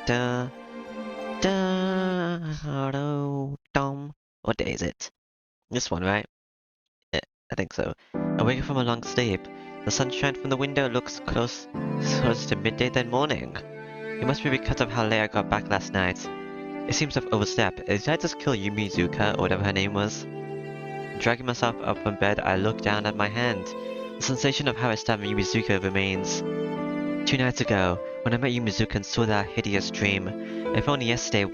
da da dum. What day is it? This one, right? Yeah, I think so. Awaking from a long sleep, the sunshine from the window looks closer to midday than morning. It must be because of how late I got back last night. It seems I've overstepped. Did I just kill Yumizuka, or whatever her name was? Dragging myself up from bed, I look down at my hand. The sensation of how I stabbed Yumizuka remains. 2 nights ago, when I met Yumizuka and saw that hideous dream, if only yesterday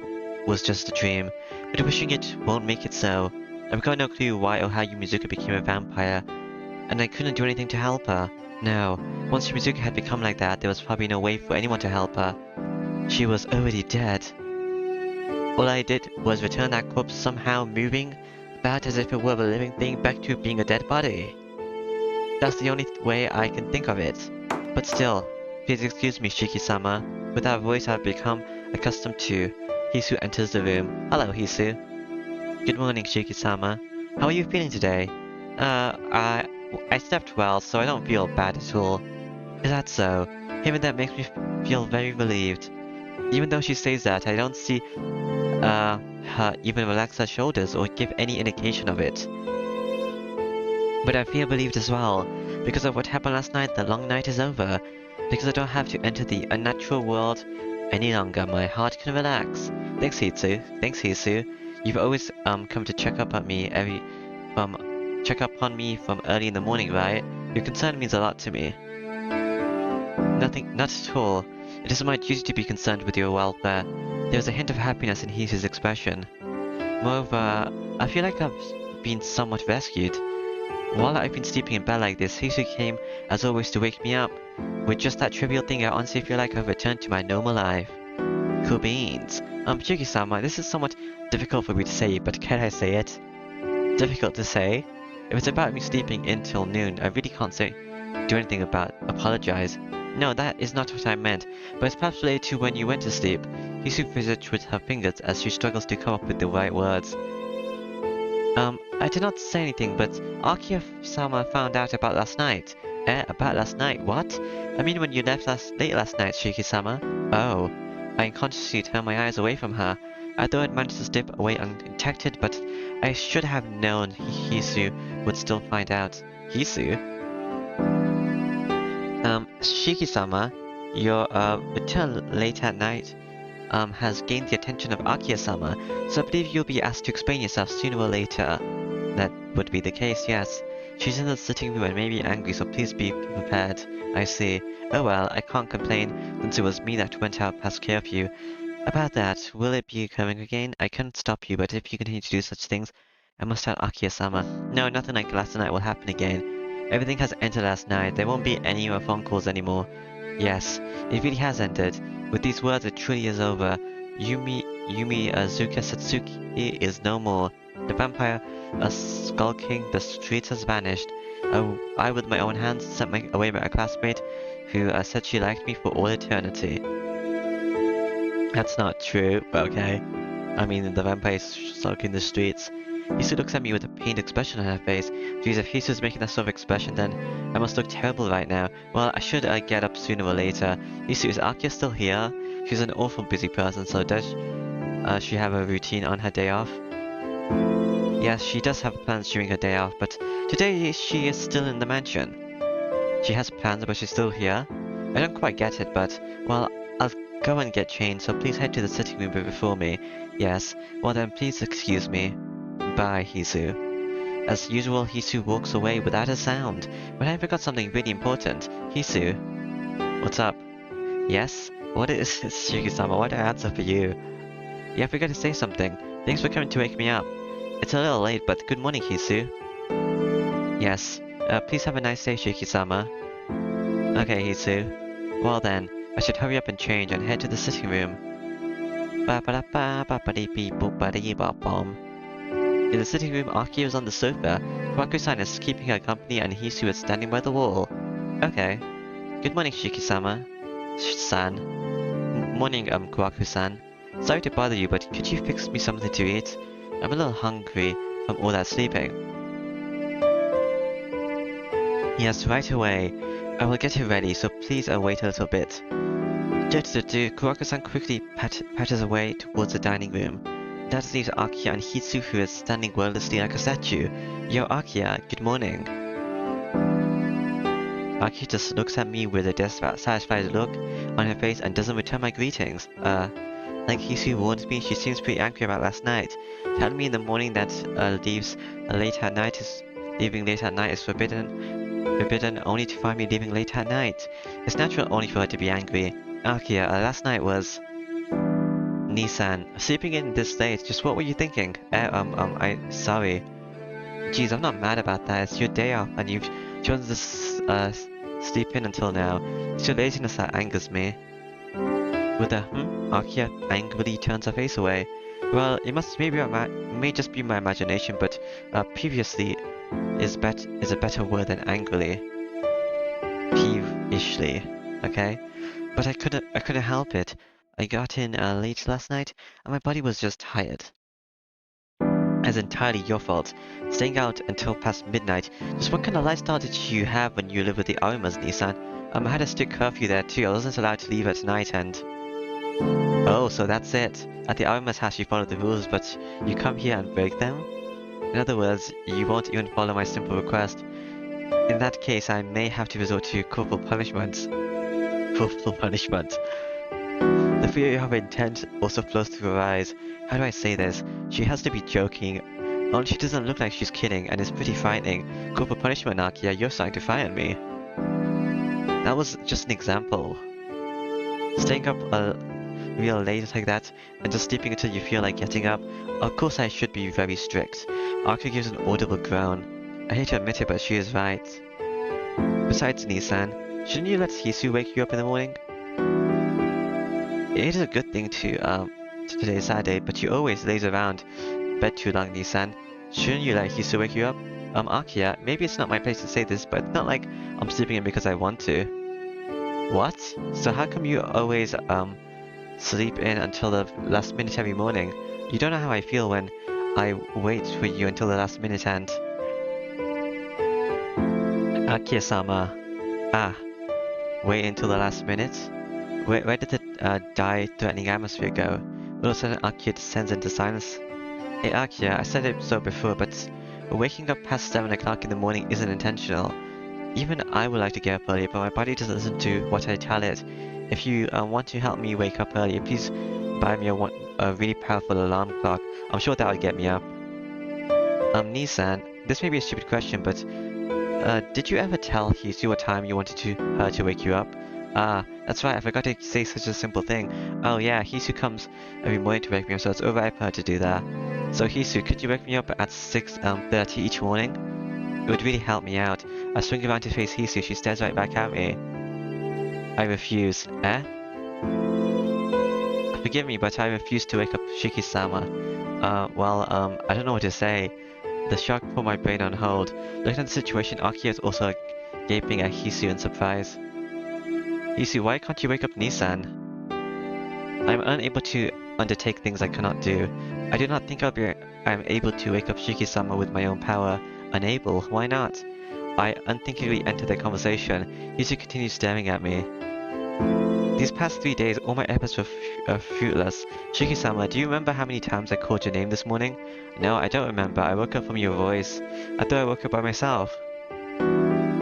was just a dream, but wishing it won't make it so. I've got no clue why or how Yumizuka became a vampire, and I couldn't do anything to help her. No, once Yumizuka had become like that, there was probably no way for anyone to help her. She was already dead. All I did was return that corpse somehow moving about as if it were a living thing back to being a dead body. That's the only way I can think of it. But still, please excuse me, Shiki-sama. With that voice I've become accustomed to, Hisu enters the room. Hello, Hisu. Good morning, Shiki-sama. How are you feeling today? I slept well, so I don't feel bad at all. Is that so? Hearing that makes me feel very relieved. Even though she says that, I don't see, her even relax her shoulders or give any indication of it. But I feel relieved as well. Because of what happened last night, the long night is over. Because I don't have to enter the unnatural world any longer, my heart can relax. Thanks, Hisu. Thanks, Hisu. You've always, come to check up on me from early in the morning, right? Your concern means a lot to me. Nothing, not at all. It is my duty to be concerned with your welfare. There is a hint of happiness in Hisu's expression. Moreover, I feel like I've been somewhat rescued. While I've been sleeping in bed like this, Hisu came, as always, to wake me up. With just that trivial thing, I honestly feel like I've returned to my normal life. Cool beans. Shiki-sama, this is somewhat difficult for me to say, but can I say it? Difficult to say? If it's about me sleeping in till noon, I really can't do anything about apologize. No, that is not what I meant, but it's perhaps related to when you went to sleep. Hisu fidgets with her fingers as she struggles to come up with the right words. I did not say anything, but Akia-sama found out about last night. About last night? What? I mean when you left late last night, Shiki-sama. Oh. I unconsciously turned my eyes away from her. I thought I'd managed to slip away undetected, but I should have known Hisu would still find out. Hisu? Shiki-sama, your, return late at night, has gained the attention of Akia-sama, so I believe you'll be asked to explain yourself sooner or later. That would be the case, yes. She's in the sitting room and may be angry, so please be prepared. I see. Oh well, I can't complain, since it was me that went out past curfew. About that, will it be coming again? I couldn't stop you, but if you continue to do such things, I must tell Akia-sama. No, nothing like last night will happen again. Everything has ended last night. There won't be any more phone calls anymore. Yes, it really has ended. With these words, it truly is over. Yumizuka Satsuki is no more. The vampire skulking the streets has vanished. I with my own hands sent away my classmate who said she liked me for all eternity. That's not true, but okay. I mean, the vampire is skulking the streets. Hisu looks at me with a pained expression on her face. Geez, if Hisu's making that sort of expression, then I must look terrible right now. Well, I should get up sooner or later. Hisu, is Akia still here? She's an awful busy person, so does she have a routine on her day off? Yes, she does have plans during her day off, but today she is still in the mansion. She has plans, but she's still here? I don't quite get it, but, well, I'll go and get changed, so please head to the sitting room before me. Yes, well then please excuse me. Bye, Hisu. As usual, Hisu walks away without a sound, but I forgot something really important. Hisu. What's up? Yes? What is Shiki-sama? Why did I answer for you? Yeah, I forgot to say something. Thanks for coming to wake me up. It's a little late, but good morning, Hisu. Yes. Please have a nice day, Shiki-sama. Okay, Hisu. Well then, I should hurry up and change and head to the sitting room. In the sitting room, Aki is on the sofa, Kwaku-san is keeping her company, and Hisu is standing by the wall. Okay. Good morning, Shiki-sama. Morning, Kwaku-san. Sorry to bother you, but could you fix me something to eat? I'm a little hungry from all that sleeping. Yes, right away. I will get it ready, so please wait a little bit. Kurako-san quickly patters away towards the dining room. That leaves Akiya and Hitsu, who is standing wordlessly like a statue. Yo, Akiya, good morning. Akiya just looks at me with a dissatisfied look on her face and doesn't return my greetings. Like Hitsu warned me, she seems pretty angry about last night. Telling me in the morning that leaving late at night is forbidden only to find me leaving late at night. It's natural only for her to be angry. Akiya, last night was... Nissan, sleeping in this late, just what were you thinking? Sorry. Geez, I'm not mad about that, it's your day off and you've chosen to sleep in until now. It's your laziness that angers me. With a Akiya angrily turns her face away. Well, it may just be my imagination, but previously is a better word than angrily. Peevishly, okay? But I couldn't help it. I got in late last night, and my body was just tired. It's entirely your fault. Staying out until past midnight. Just what kind of lifestyle did you have when you lived with the Aomas, Nissan? I had a strict curfew there too. I wasn't allowed to leave at night and... Oh, so that's it. At the Aoma's house you follow the rules, but you come here and break them? In other words, you won't even follow my simple request. In that case, I may have to resort to corporal punishment. Corporal punishment. The fear of her intent also flows through her eyes. How do I say this? She has to be joking. Only she doesn't look like she's kidding, and it's pretty frightening. Corporal punishment, Akiya, you're starting to frighten me. That was just an example. Staying up real late like that, and just sleeping until you feel like getting up. Of course I should be very strict. Akiya gives an audible groan. I hate to admit it, but she is right. Besides, Nissan, shouldn't you let Hisu wake you up in the morning? It is a good thing today's Saturday, but you always laze around bed too long, Nissan. Shouldn't you let Hisu wake you up? Akiya, maybe it's not my place to say this, but it's not like I'm sleeping in because I want to. What? So how come you always, sleep in until the last minute every morning? You don't know how I feel when I wait for you until the last minute and... Akiya-sama. Wait until the last minute? Where did the die-threatening atmosphere go? All of a sudden, Akiya descends into silence. Hey Akiya, I said it so before, but waking up past 7 o'clock in the morning isn't intentional. Even I would like to get up earlier, but my body doesn't listen to what I tell it. If you want to help me wake up earlier, please buy me a really powerful alarm clock. I'm sure that would get me up. Nissan, this may be a stupid question, but did you ever tell Hisu what time you wanted her to wake you up? That's right, I forgot to say such a simple thing. Oh yeah, Hisu comes every morning to wake me up, so it's alright for her to do that. So Hisu, could you wake me up at 6:30 each morning? It would really help me out. I swing around to face Hisu, she stares right back at me. I refuse. Forgive me, but I refuse to wake up Shiki-sama. I don't know what to say. The shock put my brain on hold. Looking at the situation, Akiya is also gaping at Hisu in surprise. Hisu, why can't you wake up Nissan? I'm unable to undertake things I cannot do. I do not think I'm able to wake up Shiki-sama with my own power. Unable? Why not? I unthinkingly enter the conversation. Hisu continues staring at me. These past 3 days, all my efforts were fruitless. Shiki-sama, do you remember how many times I called your name this morning? No, I don't remember. I woke up from your voice. I thought I woke up by myself.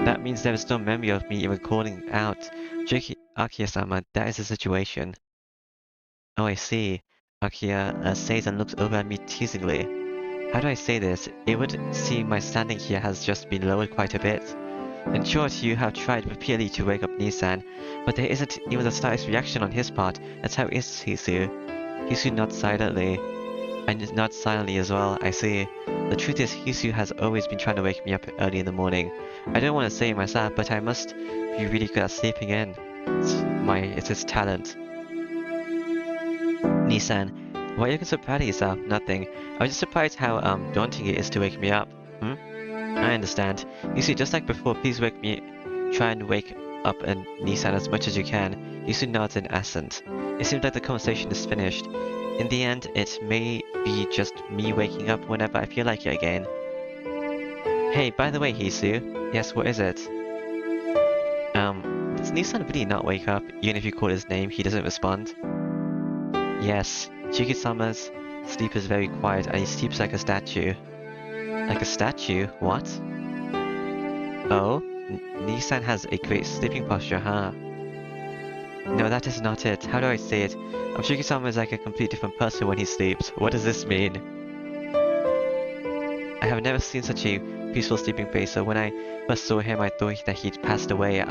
That means there is no memory of me even calling out. Akiya-sama, that is the situation. Oh, I see. Akiya says and looks over at me teasingly. How do I say this? It would seem my standing here has just been lowered quite a bit. In short, you have tried repeatedly to wake up Nissan, but there isn't even the slightest reaction on his part. That's how it is, Hisu. Hisu nods silently. I nod silently as well, I see. The truth is, Hisu has always been trying to wake me up early in the morning. I don't want to say it myself, but I must be really good at sleeping in. It's his talent. Nissan, why are you looking so proud of yourself? Nothing. I was just surprised how daunting it is to wake me up. I understand. You see, just like before, please try and wake up Nissan as much as you can. Hisu nods in assent. It seems like the conversation is finished. In the end, it may be just me waking up whenever I feel like it again. Hey, by the way, Hisu. Yes, what is it? Does Nissan really not wake up? Even if you call his name, he doesn't respond? Yes, Shiki-sama's sleep is very quiet and he sleeps like a statue. Like a statue? What? Oh? Nissan has a great sleeping posture, huh? No, that is not it. How do I say it? Shiki-sama is like a complete different person when he sleeps. What does this mean? I have never seen such a peaceful sleeping face, so when I first saw him I thought that he'd passed away.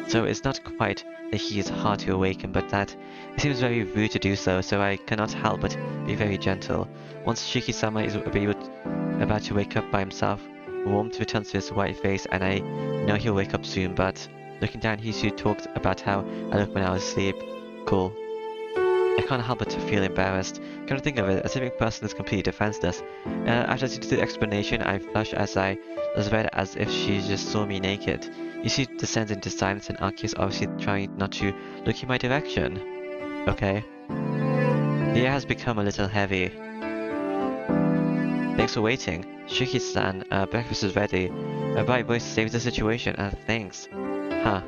So it's not quite that he is hard to awaken, but that it seems very rude to do so, so I cannot help but be very gentle. Once Shiki-sama is about to wake up by himself, warmth returns to his white face, and I know he'll wake up soon, but looking down, Hisu talked about how I look when I was asleep. Cool. I can't help but to feel embarrassed. Come to think of it, a sleeping person is completely defenseless. After listening to the explanation, I flushed as I was read as if she just saw me naked. Hisu descends into silence and Aki is obviously trying not to look in my direction. Okay. The air has become a little heavy. Thanks for waiting. Shiki-san, breakfast is ready. A bright voice saves the situation, thanks. Huh.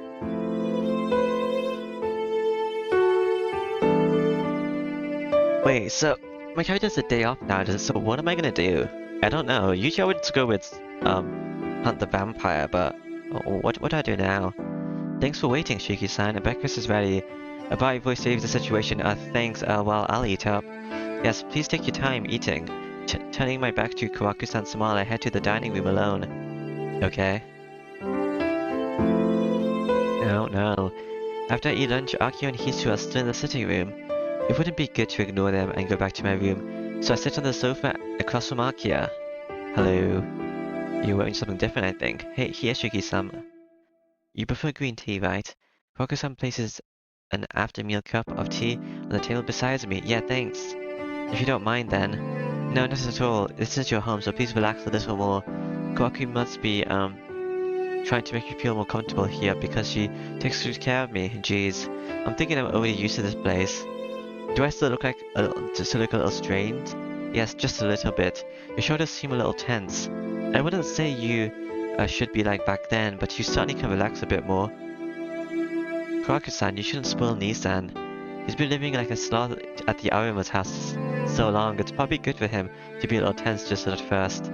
Wait, so my character's a day off now, so what am I gonna do? I don't know. Usually I would go with, hunt the vampire, but what do I do now? Thanks for waiting, Shiki-san. Breakfast is ready. A bright voice saves the situation, thanks, well, I'll eat up. Yes, please take your time eating. Turning my back to Kawaku-san's smile, I head to the dining room alone. Okay. Oh no. After I eat lunch, Akio and Hisu are still in the sitting room. It wouldn't be good to ignore them and go back to my room, so I sit on the sofa across from Akia. Hello. You're wearing something different, I think. Hey, here's Shiki-sama. You prefer green tea, right? Kawaku-san places an after-meal cup of tea on the table beside me. Yeah, thanks. If you don't mind, then. No, not at all. This is your home, so please relax a little more. Kawaku must be, trying to make me feel more comfortable here because she takes good care of me. Jeez. I'm thinking I'm already used to this place. Do I still look like a little strained? Yes, just a little bit. Your shoulders seem a little tense. I wouldn't say you should be like back then, but you certainly can relax a bit more. Kawaku-san, you shouldn't spoil Nissan. He's been living like a sloth at the Arima's house so long, it's probably good for him to be a little tense just at first.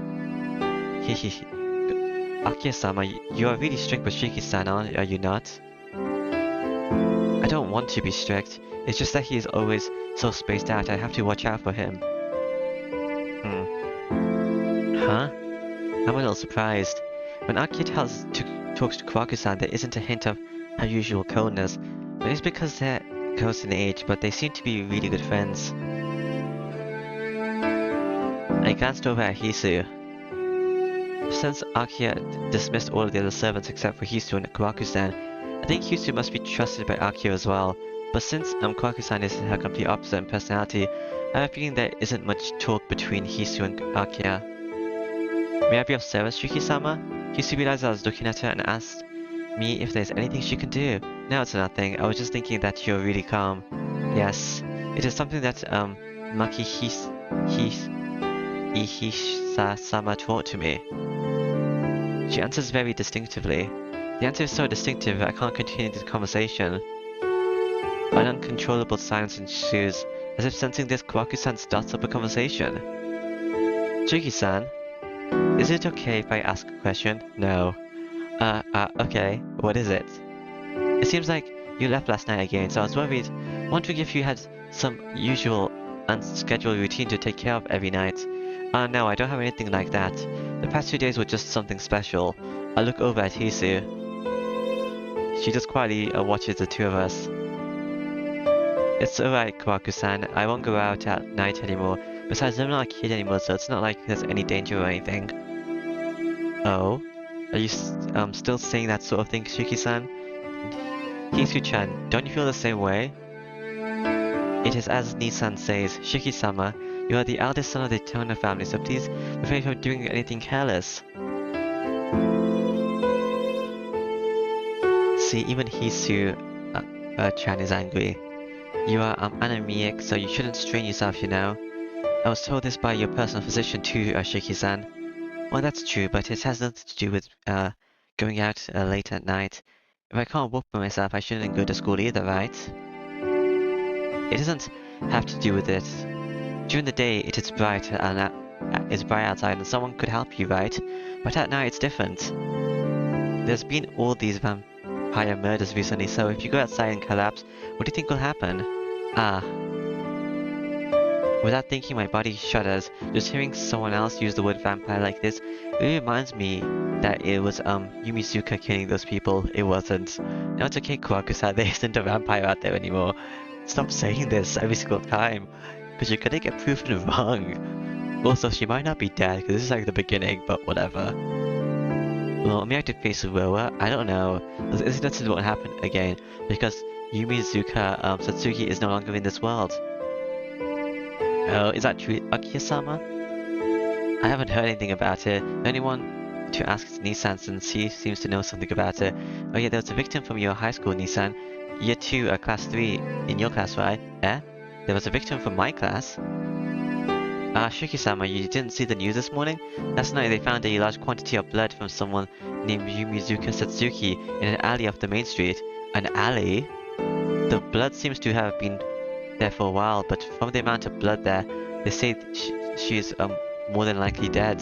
Hehe. Akia-sama, you are really strict with Shiki-san, are you not? I don't want to be strict. It's just that he is always so spaced out, I have to watch out for him. Huh? I'm a little surprised. When Akia talks to Kawaku-san, there isn't a hint of her usual coldness. Maybe it's because they're close in age, but they seem to be really good friends. I glanced over at Hisu. Since Akia dismissed all of the other servants except for Hisu and Kawaku-san, I think Hisu must be trusted by Akia as well. But since Kawaku-san is her complete opposite in personality, I have a feeling there isn't much talk between Hisu and Akia. May I be of service, Shiki-sama? Hisu realized I was looking at her and asked me if there's anything she can do. No, it's nothing. I was just thinking that you're really calm. Yes. It is something that Maki Ihisa-sama taught to me. She answers very distinctively. The answer is so distinctive I can't continue the conversation. An uncontrollable silence ensues. As if sensing this, Kawaku-san starts up a conversation. Shiki-san, is it okay if I ask a question? No. Okay. What is it? It seems like you left last night again, so I was wondering if you had some usual unscheduled routine to take care of every night. No, I don't have anything like that. The past 2 days were just something special. I look over at Hisu. She just quietly watches the two of us. It's alright, Kawaku-san. I won't go out at night anymore. Besides, I'm not a kid anymore, so it's not like there's any danger or anything. Oh? Are you still saying that sort of thing, Shiki-san? Hisu-chan, don't you feel the same way? It is as Nissan says, Shiki-sama, you are the eldest son of the Tono family, so please refrain from doing anything careless. See, even Hisu-chan is angry. You are anemic, so you shouldn't strain yourself, you know. I was told this by your personal physician too, Shiki-san. Well, that's true, but it has nothing to do with going out late at night. If I can't walk by myself, I shouldn't go to school either, right? It doesn't have to do with it. During the day, it is bright and it's bright outside, and someone could help you, right? But at night, it's different. There's been all these vampire murders recently, so if you go outside and collapse, what do you think will happen? Ah, without thinking, my body shudders. Just hearing someone else use the word vampire like this really reminds me that it was Yumizuka killing those people. It wasn't. No, it's okay, Kawakusa, there isn't a vampire out there anymore. Stop saying this every single time, because you're gonna get proven wrong. Also, she might not be dead, because this is like the beginning, but whatever. Well, maybe I have to face Roa? I don't know. This incident won't happen again, because Yumizuka Satsuki is no longer in this world. Oh, is that true, Akiya-sama? I haven't heard anything about it. The only one to ask is Nissan, since he seems to know something about it. Oh yeah, there was a victim from your high school, Nissan. Year 2, class 3, in your class, right? Eh? There was a victim from my class? Shiki-sama, you didn't see the news this morning? Last night they found a large quantity of blood from someone named Yumizuka Satsuki in an alley off the main street. An alley? The blood seems to have been there for a while, but from the amount of blood there, they say she is more than likely dead.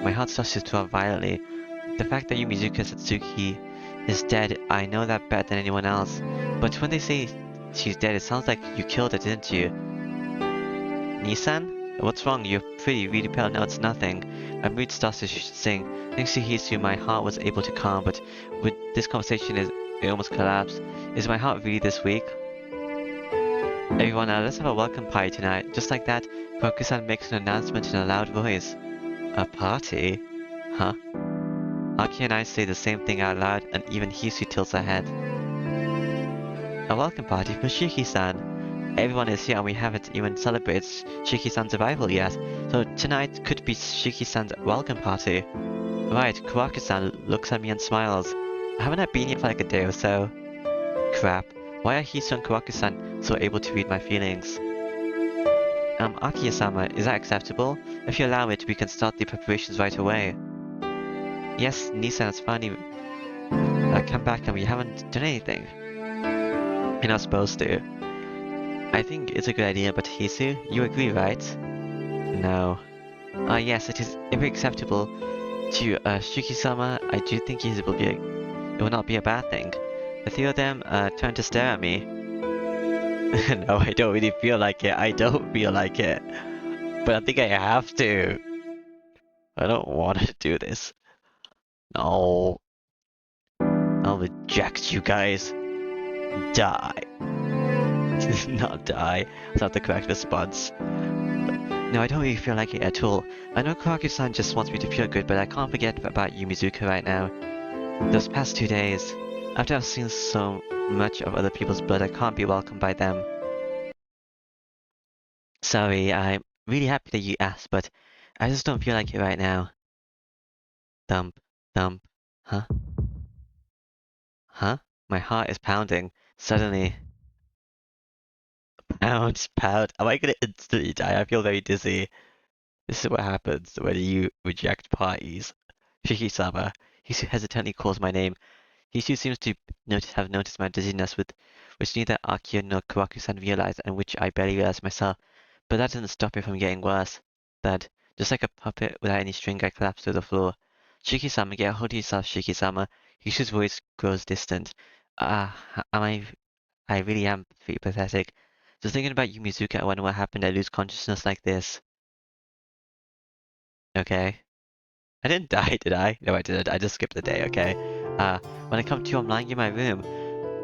My heart starts to throb violently. The fact that Yumizuka Satsuki is dead, I know that better than anyone else. But when they say she's dead, it sounds like you killed her, didn't you? Nissan? What's wrong? You're really pale. No, it's nothing. My mood starts to sing. Thanks to Hisu, my heart was able to calm, but with this conversation, it almost collapsed. Is my heart really this weak? Everyone, let's have a welcome party tonight. Just like that, Koku-san makes an announcement in a loud voice. A party? Huh? Aki and I say the same thing out loud, and even Hisu tilts her head. A welcome party for Shiki-san. Everyone is here and we haven't even celebrated Shiki-san's arrival yet, so tonight could be Shiki-san's welcome party. Right, Kawaku-san looks at me and smiles. Haven't I been here for like a day or so? Crap. Why are Hisu and Kawaku-san so able to read my feelings? Akiya-sama, is that acceptable? If you allow it, we can start the preparations right away. Yes, Nissan has finally come back and we haven't done anything. You're not supposed to. I think it's a good idea, but Hisu, you agree, right? No. Yes, it is very acceptable to Shiki-sama. I do think it will not be a bad thing. The three of them turn to stare at me. No, I don't really feel like it. I don't feel like it. But I think I have to. I don't want to do this. No. I'll reject you guys. Die. Not die. That's not the correct response. No, I don't really feel like it at all. I know Kawaku-san just wants me to feel good, but I can't forget about Yumizuka right now. Those past 2 days, after I've seen so much of other people's blood, I can't be welcomed by them. Sorry, I'm really happy that you asked, but I just don't feel like it right now. Thump, thump. Huh? Huh? My heart is pounding. Suddenly. Pound, pound. Am I gonna instantly die? I feel very dizzy. This is what happens when you reject parties. Shiki-sama. Hisu hesitantly calls my name. Hisu seems to have noticed my dizziness, which neither Akio nor Kawaku-san realized, and which I barely realized myself. But that didn't stop it from getting worse. Thud. Just like a puppet without any string, I collapsed to the floor. Shiki-sama, get a hold of yourself, Shiki-sama. Hisu's voice grows distant. I really am pathetic. Just thinking about Yumizuka, I wonder what happened. I lose consciousness like this. Okay. I didn't die, did I? No, I didn't. I just skipped the day, okay? When I come to, I'm lying in my room.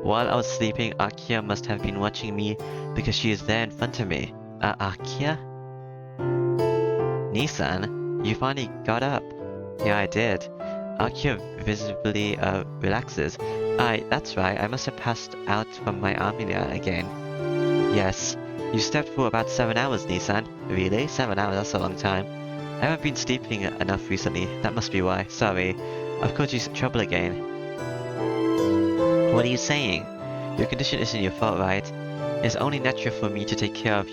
While I was sleeping, Akiya must have been watching me because she is there in front of me. Akiya? Nissan? You finally got up. Yeah, I did. Akiya visibly, relaxes. That's right. I must have passed out from my armilla again. Yes. You slept for about 7 hours, Nissan. Really? 7 hours? That's a long time. I haven't been sleeping enough recently. That must be why. Sorry. I've caused you some trouble again. What are you saying? Your condition isn't your fault, right? It's only natural for me to take care of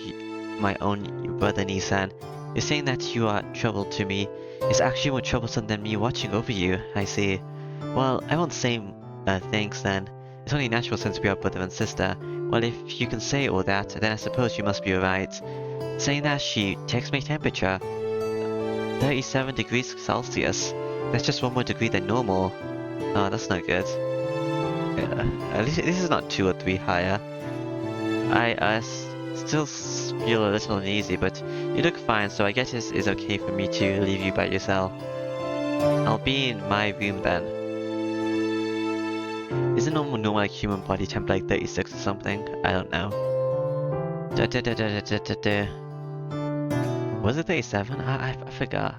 my own brother, Nissan. You're saying that you are trouble to me. It's actually more troublesome than me watching over you, I see. Well, I won't say thanks then. It's only natural since we are brother and sister. Well, if you can say all that, then I suppose you must be right. Saying that, she takes my temperature. 37 degrees Celsius. That's just one more degree than normal. Oh, that's not good. At least this is not 2 or 3 higher. I still feel a little uneasy, but you look fine, so I guess it's okay for me to leave you by yourself. I'll be in my room then. Isn't normal like human body temp like 36 or something? I don't know. Was it 37? I forgot.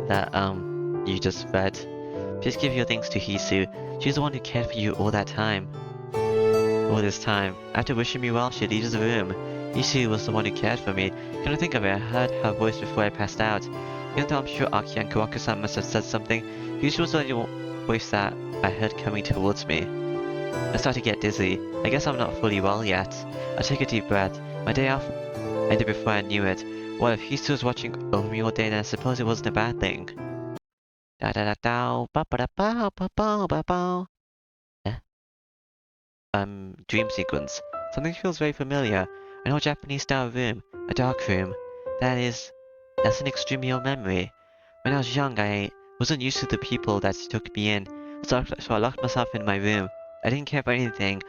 That you just read. Please give your thanks to Hisu. She's the one who cared for you all that time. All this time. After wishing me well, she leaves the room. Hisu was the one who cared for me. Can I think of it? I heard her voice before I passed out. Even though I'm sure Aki and Kawaku-san must have said something, Hisu was the only voice that I heard coming towards me. I start to get dizzy. I guess I'm not fully well yet. I take a deep breath. My day off ended before I knew it. Well, if Hisu was watching over me all day, then I suppose it wasn't a bad thing. Da da da da ba ba da ba ba ba ba ba. Dream sequence. Something feels very familiar. I know a Japanese style room, a dark room. That's an extremely old memory. When I was young, I wasn't used to the people that took me in, so I locked myself in my room. I didn't care for anything.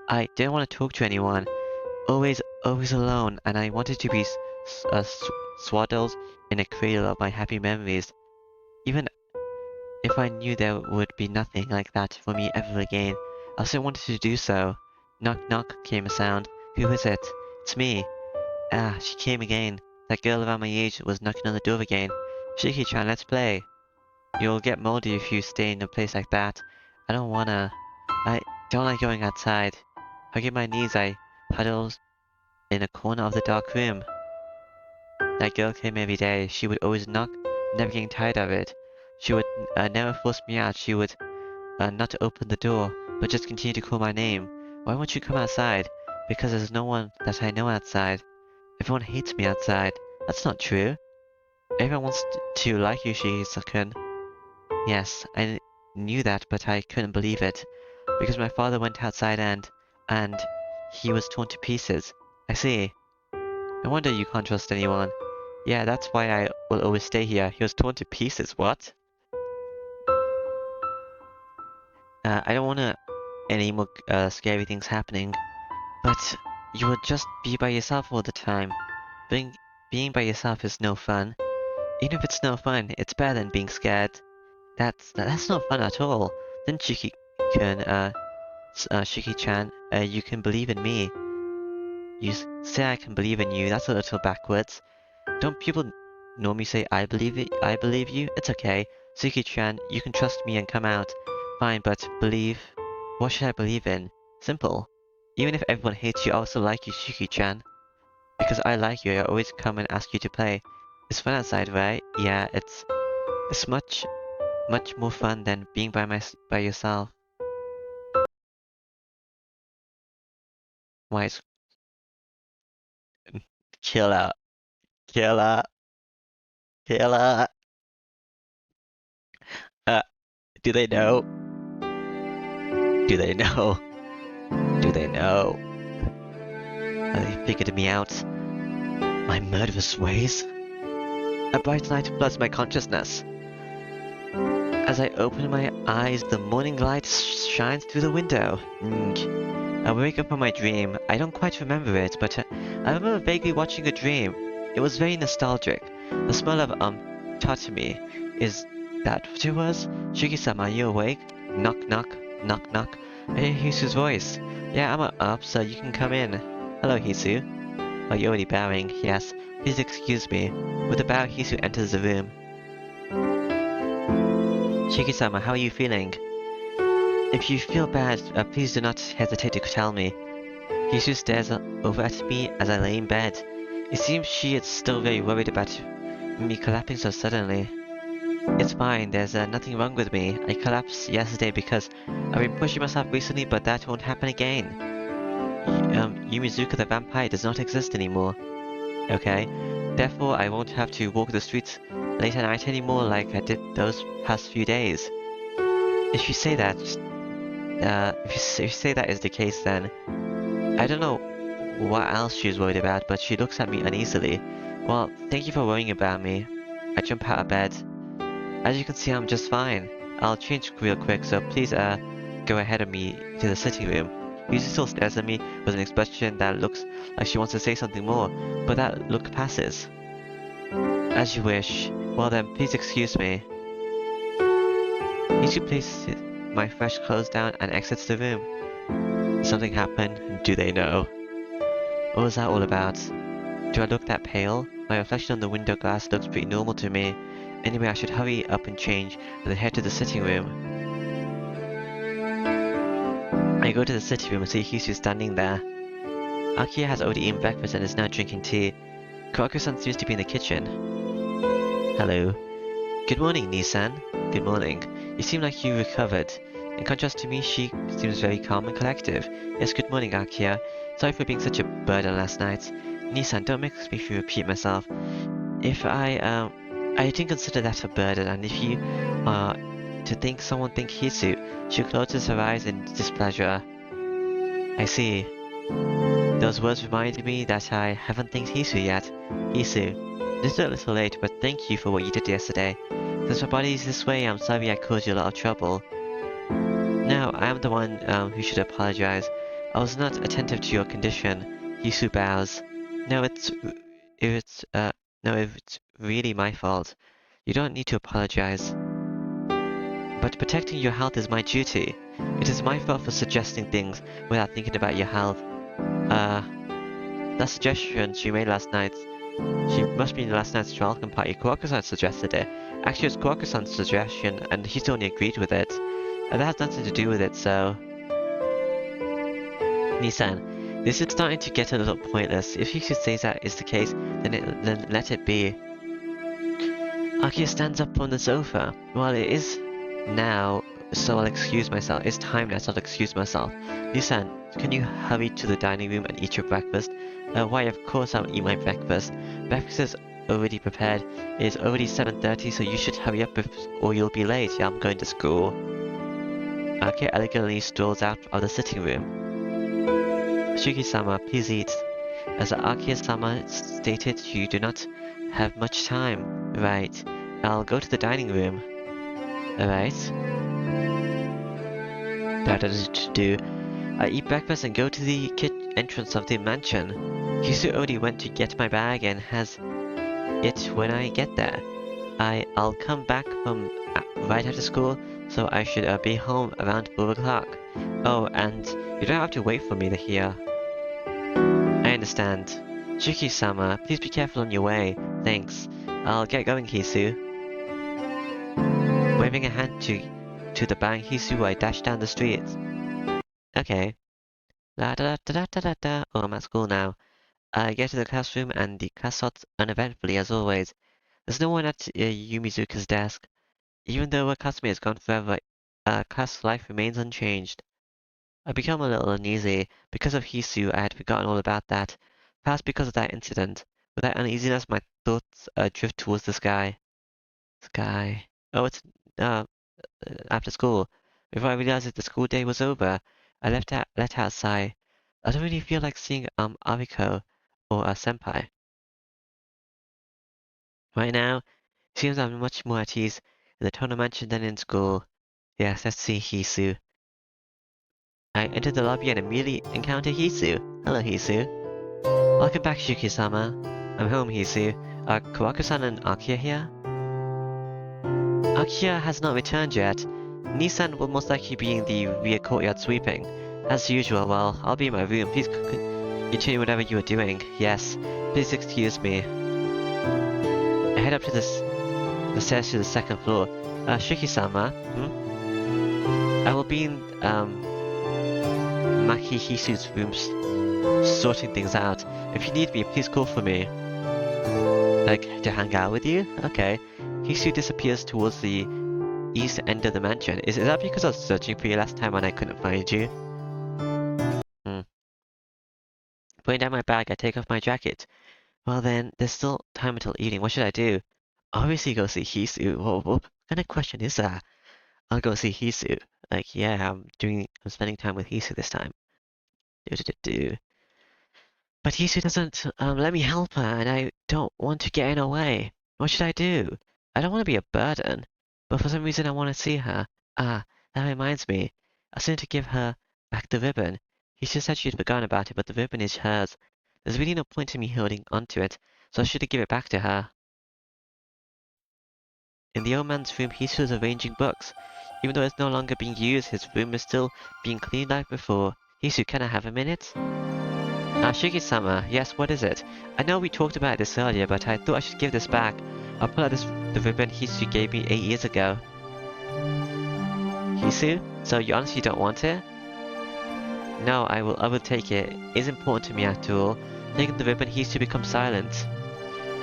I didn't want to talk to anyone. Always alone, and I wanted to be swaddled in a cradle of my happy memories. Even if I knew there would be nothing like that for me ever again, I still wanted to do so. Knock knock came a sound. Who is it? It's me. Ah, she came again. That girl around my age was knocking on the door again. Shiki-chan, let's play. You'll get moldy if you stay in a place like that. I don't like going outside. Hugging my knees, I huddled in a corner of the dark room. That girl came every day. She would always knock, never getting tired of it. She would never force me out. She would not open the door, but just continue to call my name. Why won't you come outside? Because there's no one that I know outside. Everyone hates me outside. That's not true. Everyone wants to like you, Shiki-san. Yes, I knew that, but I couldn't believe it. Because my father went outside and he was torn to pieces. I see. No wonder you can't trust anyone. Yeah, that's why I will always stay here. He was torn to pieces, what? I don't wanna any more scary things happening. But you would just be by yourself all the time. Being by yourself is no fun. Even if it's no fun, it's better than being scared. That's not fun at all. Then Shiki-chan, you can believe in me. You say I can believe in you. That's a little backwards. Don't people normally say I believe you? It's okay. Suki-chan, you can trust me and come out. Fine, but believe. What should I believe in? Simple. Even if everyone hates you, I also like you, Suki-chan. Because I like you, I always come and ask you to play. It's fun outside, right? Yeah, it's much more fun than being by yourself. Why it's killer, killer, killer. Uh, do they know? Do they know? Do they know? They figured me out. My murderous ways. A bright light floods my consciousness. As I open my eyes, the morning light shines through the window. I wake up from my dream. I don't quite remember it, but I remember vaguely watching a dream. It was very nostalgic. The smell of tatami. Is that what it was? Shiki-sama, are you awake? Knock knock, knock knock. I hear Hisu's voice. Yeah, I'm up, so you can come in. Hello, Hisu. Oh, you're already bowing. Yes. Please excuse me. With a bow, Hisu enters the room. Shiki-sama, how are you feeling? If you feel bad, please do not hesitate to tell me. Hisu stares over at me as I lay in bed. It seems she is still very worried about me collapsing so suddenly. It's fine, there's nothing wrong with me. I collapsed yesterday because I've been pushing myself recently, but that won't happen again. Yumizuka the vampire does not exist anymore. Okay? Therefore, I won't have to walk the streets late at night anymore like I did those past few days. If you say that, if you say that is the case, then I don't know what else she's worried about, but she looks at me uneasily. Well, thank you for worrying about me. I jump out of bed. As you can see, I'm just fine. I'll change real quick, so please, go ahead of me to the sitting room. Yuzu still stares at me with an expression that looks like she wants to say something more, but that look passes. As you wish. Well then, please excuse me. Yuzu places my fresh clothes down and exits the room. Something happened? Do they know? What was that all about? Do I look that pale? My reflection on the window glass looks pretty normal to me. Anyway, I should hurry up and change, and then head to the sitting room. I go to the sitting room and see Hisu standing there. Akia has already eaten breakfast and is now drinking tea. Kurako-san seems to be in the kitchen. Hello. Good morning, Nissan. Good morning. You seem like you recovered. In contrast to me, she seems very calm and collective. Yes, good morning, Akia. Sorry for being such a burden last night. Nissan, don't make me repeat myself. If I didn't consider that a burden, and if you, to think someone think Hisu, she closes her eyes in displeasure. I see. Those words reminded me that I haven't thanked Hisu yet. Hisu, this is a little late, but thank you for what you did yesterday. Since my body is this way, I'm sorry I caused you a lot of trouble. No, I am the one who should apologize. I was not attentive to your condition. Hisu bows. No, it's really my fault. You don't need to apologize. But protecting your health is my duty. It is my fault for suggesting things without thinking about your health. That suggestion she made last night. She must be in last night's welcome party. Kurako-san suggested it. Actually, it's Kurako-san's suggestion, and he's only agreed with it. That has nothing to do with it, so... Nissan, this is starting to get a little pointless. If Hisu says that is the case, then let it be. Akia stands up from the sofa. Well, it is now, so I'll excuse myself. It's time now, so I'll excuse myself. Nissan, can you hurry to the dining room and eat your breakfast? Why, of course I'll eat my breakfast. Breakfast is already prepared. It is already 7:30, so you should hurry up or you'll be late. Yeah, I'm going to school. Akia elegantly strolls out of the sitting room. Shuki-sama, please eat. As Akia-sama stated, you do not have much time. Right. I'll go to the dining room. Alright. That is to do. I eat breakfast and go to the entrance of the mansion. Hisu already went to get my bag and has it when I get there. I'll come back from right after school, so I should be home around 4 o'clock. Oh, and you don't have to wait for me here. I understand. Shuki-sama, please be careful on your way. Thanks. I'll get going, Hisu. Waving a hand to the bang Hisu, I dash down the street. Okay. La da da da da da da. Oh, I'm at school now. I get to the classroom and the class starts uneventfully as always. There's no one at Yumizuka's desk. Even though a classmate is gone forever, class life remains unchanged. I become a little uneasy. Because of Hisu, I had forgotten all about that. Perhaps because of that incident. With that uneasiness, my thoughts drift towards the sky. Sky. Oh, it's after school. Before I realized that the school day was over, I let out a sigh. I don't really feel like seeing Ariko or Senpai. Right now, it seems I'm much more at ease in the Tono mansion than in school. Yes, let's see Hisu. I enter the lobby and immediately encounter Hisu. Hello, Hisu. Welcome back, Shuki-sama. I'm home, Hisu. Are Kurako-san and Akia here? Akia has not returned yet. Nissan will most likely be in the rear courtyard sweeping. As usual, well, I'll be in my room. Please continue whatever you are doing. Yes, please excuse me. I head up to the stairs to the second floor. Shuki-sama, I will be in, Maki Hisu's room sorting things out. If you need me, please call for me. Like, to hang out with you? Okay. Hisu disappears towards the east end of the mansion. Is that because I was searching for you last time and I couldn't find you? Putting down my bag, I take off my jacket. Well then, there's still time until evening. What should I do? Obviously go see Hisu. What kind of question is that? I'll go see Hisu. Like, yeah, I'm spending time with Hisu this time. Do do do do. But Hisu doesn't let me help her, and I don't want to get in her way. What should I do? I don't want to be a burden, but for some reason I want to see her. Ah, that reminds me. I still need to give her back the ribbon. Hisu said she'd forgotten about it, but the ribbon is hers. There's really no point in me holding onto it, so I should give it back to her. In the old man's room, Hisu is arranging books. Even though it's no longer being used, his room is still being cleaned like before. Hisu, can I have a minute? Shiki-sama, yes, what is it? I know we talked about this earlier, but I thought I should give this back. I'll pull out the ribbon Hisu gave me 8 years ago. Hisu? So you honestly don't want it? No, I will take it. It's important to me after all. Taking the ribbon, Hisu becomes silent.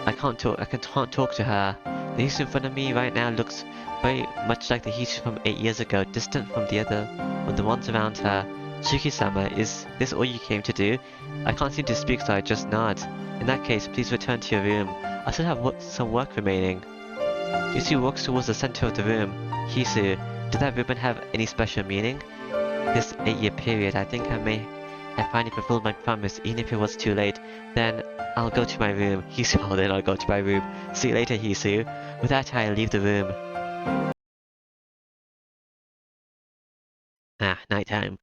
I can't talk to her. The Hisu in front of me right now looks very much like the Hisu from 8 years ago, distant from the ones around her. Tsukihime, is this all you came to do? I can't seem to speak, so I just nod. In that case, please return to your room. I still have some work remaining. Hisu walks towards the center of the room. Hisu, did that ribbon have any special meaning? This 8-year period, I think I may have finally fulfilled my promise, even if it was too late. Then I'll go to my room. Hisu, oh, then I'll go to my room. See you later, Hisu. With that, I leave the room. Nighttime.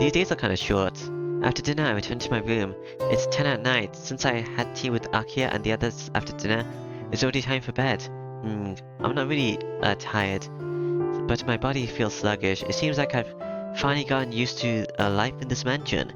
These days are kinda short. After dinner, I return to my room. It's 10 at night. Since I had tea with Akia and the others after dinner, it's already time for bed. I'm not really tired, but my body feels sluggish. It seems like I've finally gotten used to life in this mansion.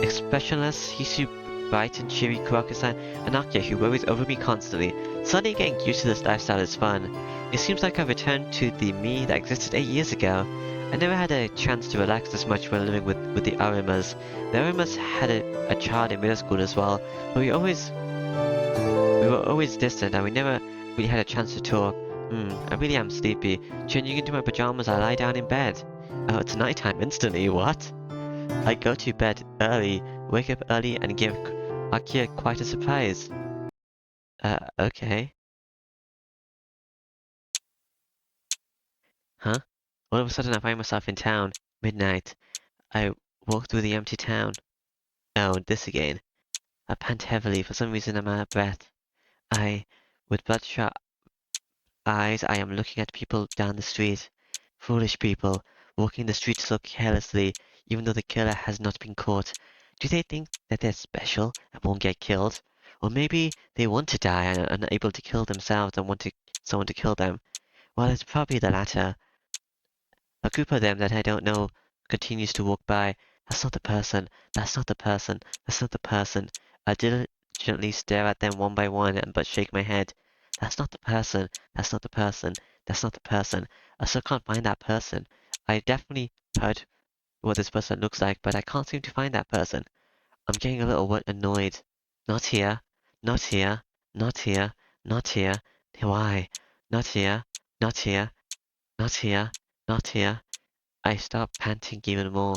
Expressionless, Hisu, bright and cheery Kuraka-san, and Akia, who worries over me constantly. Suddenly getting used to this lifestyle is fun. It seems like I've returned to the me that existed 8 years ago. I never had a chance to relax this much when living with the Arimas. The Arimas had a child in middle school as well, but we were always distant and we never really had a chance to talk. I really am sleepy. Changing into my pajamas, I lie down in bed. Oh, it's nighttime instantly, what? I go to bed early, wake up early, and give Akia quite a surprise. Okay. Huh? All of a sudden I find myself in town. Midnight. I walk through the empty town. Oh, this again. I pant heavily. For some reason I'm out of breath. With bloodshot eyes, I am looking at people down the street. Foolish people, walking the streets so carelessly, even though the killer has not been caught. Do they think that they're special and won't get killed? Or maybe they want to die and are unable to kill themselves and want someone to kill them. Well, it's probably the latter. A group of them that I don't know continues to walk by. That's not the person. That's not the person. That's not the person. I diligently stare at them one by one but shake my head. That's not the person. That's not the person. That's not the person. I still can't find that person. I definitely heard what this person looks like, but I can't seem to find that person. I'm getting a little annoyed. Not here. Not here. Not here. Not here. Why? Not here. Not here. Not here. Not here. I start panting even more.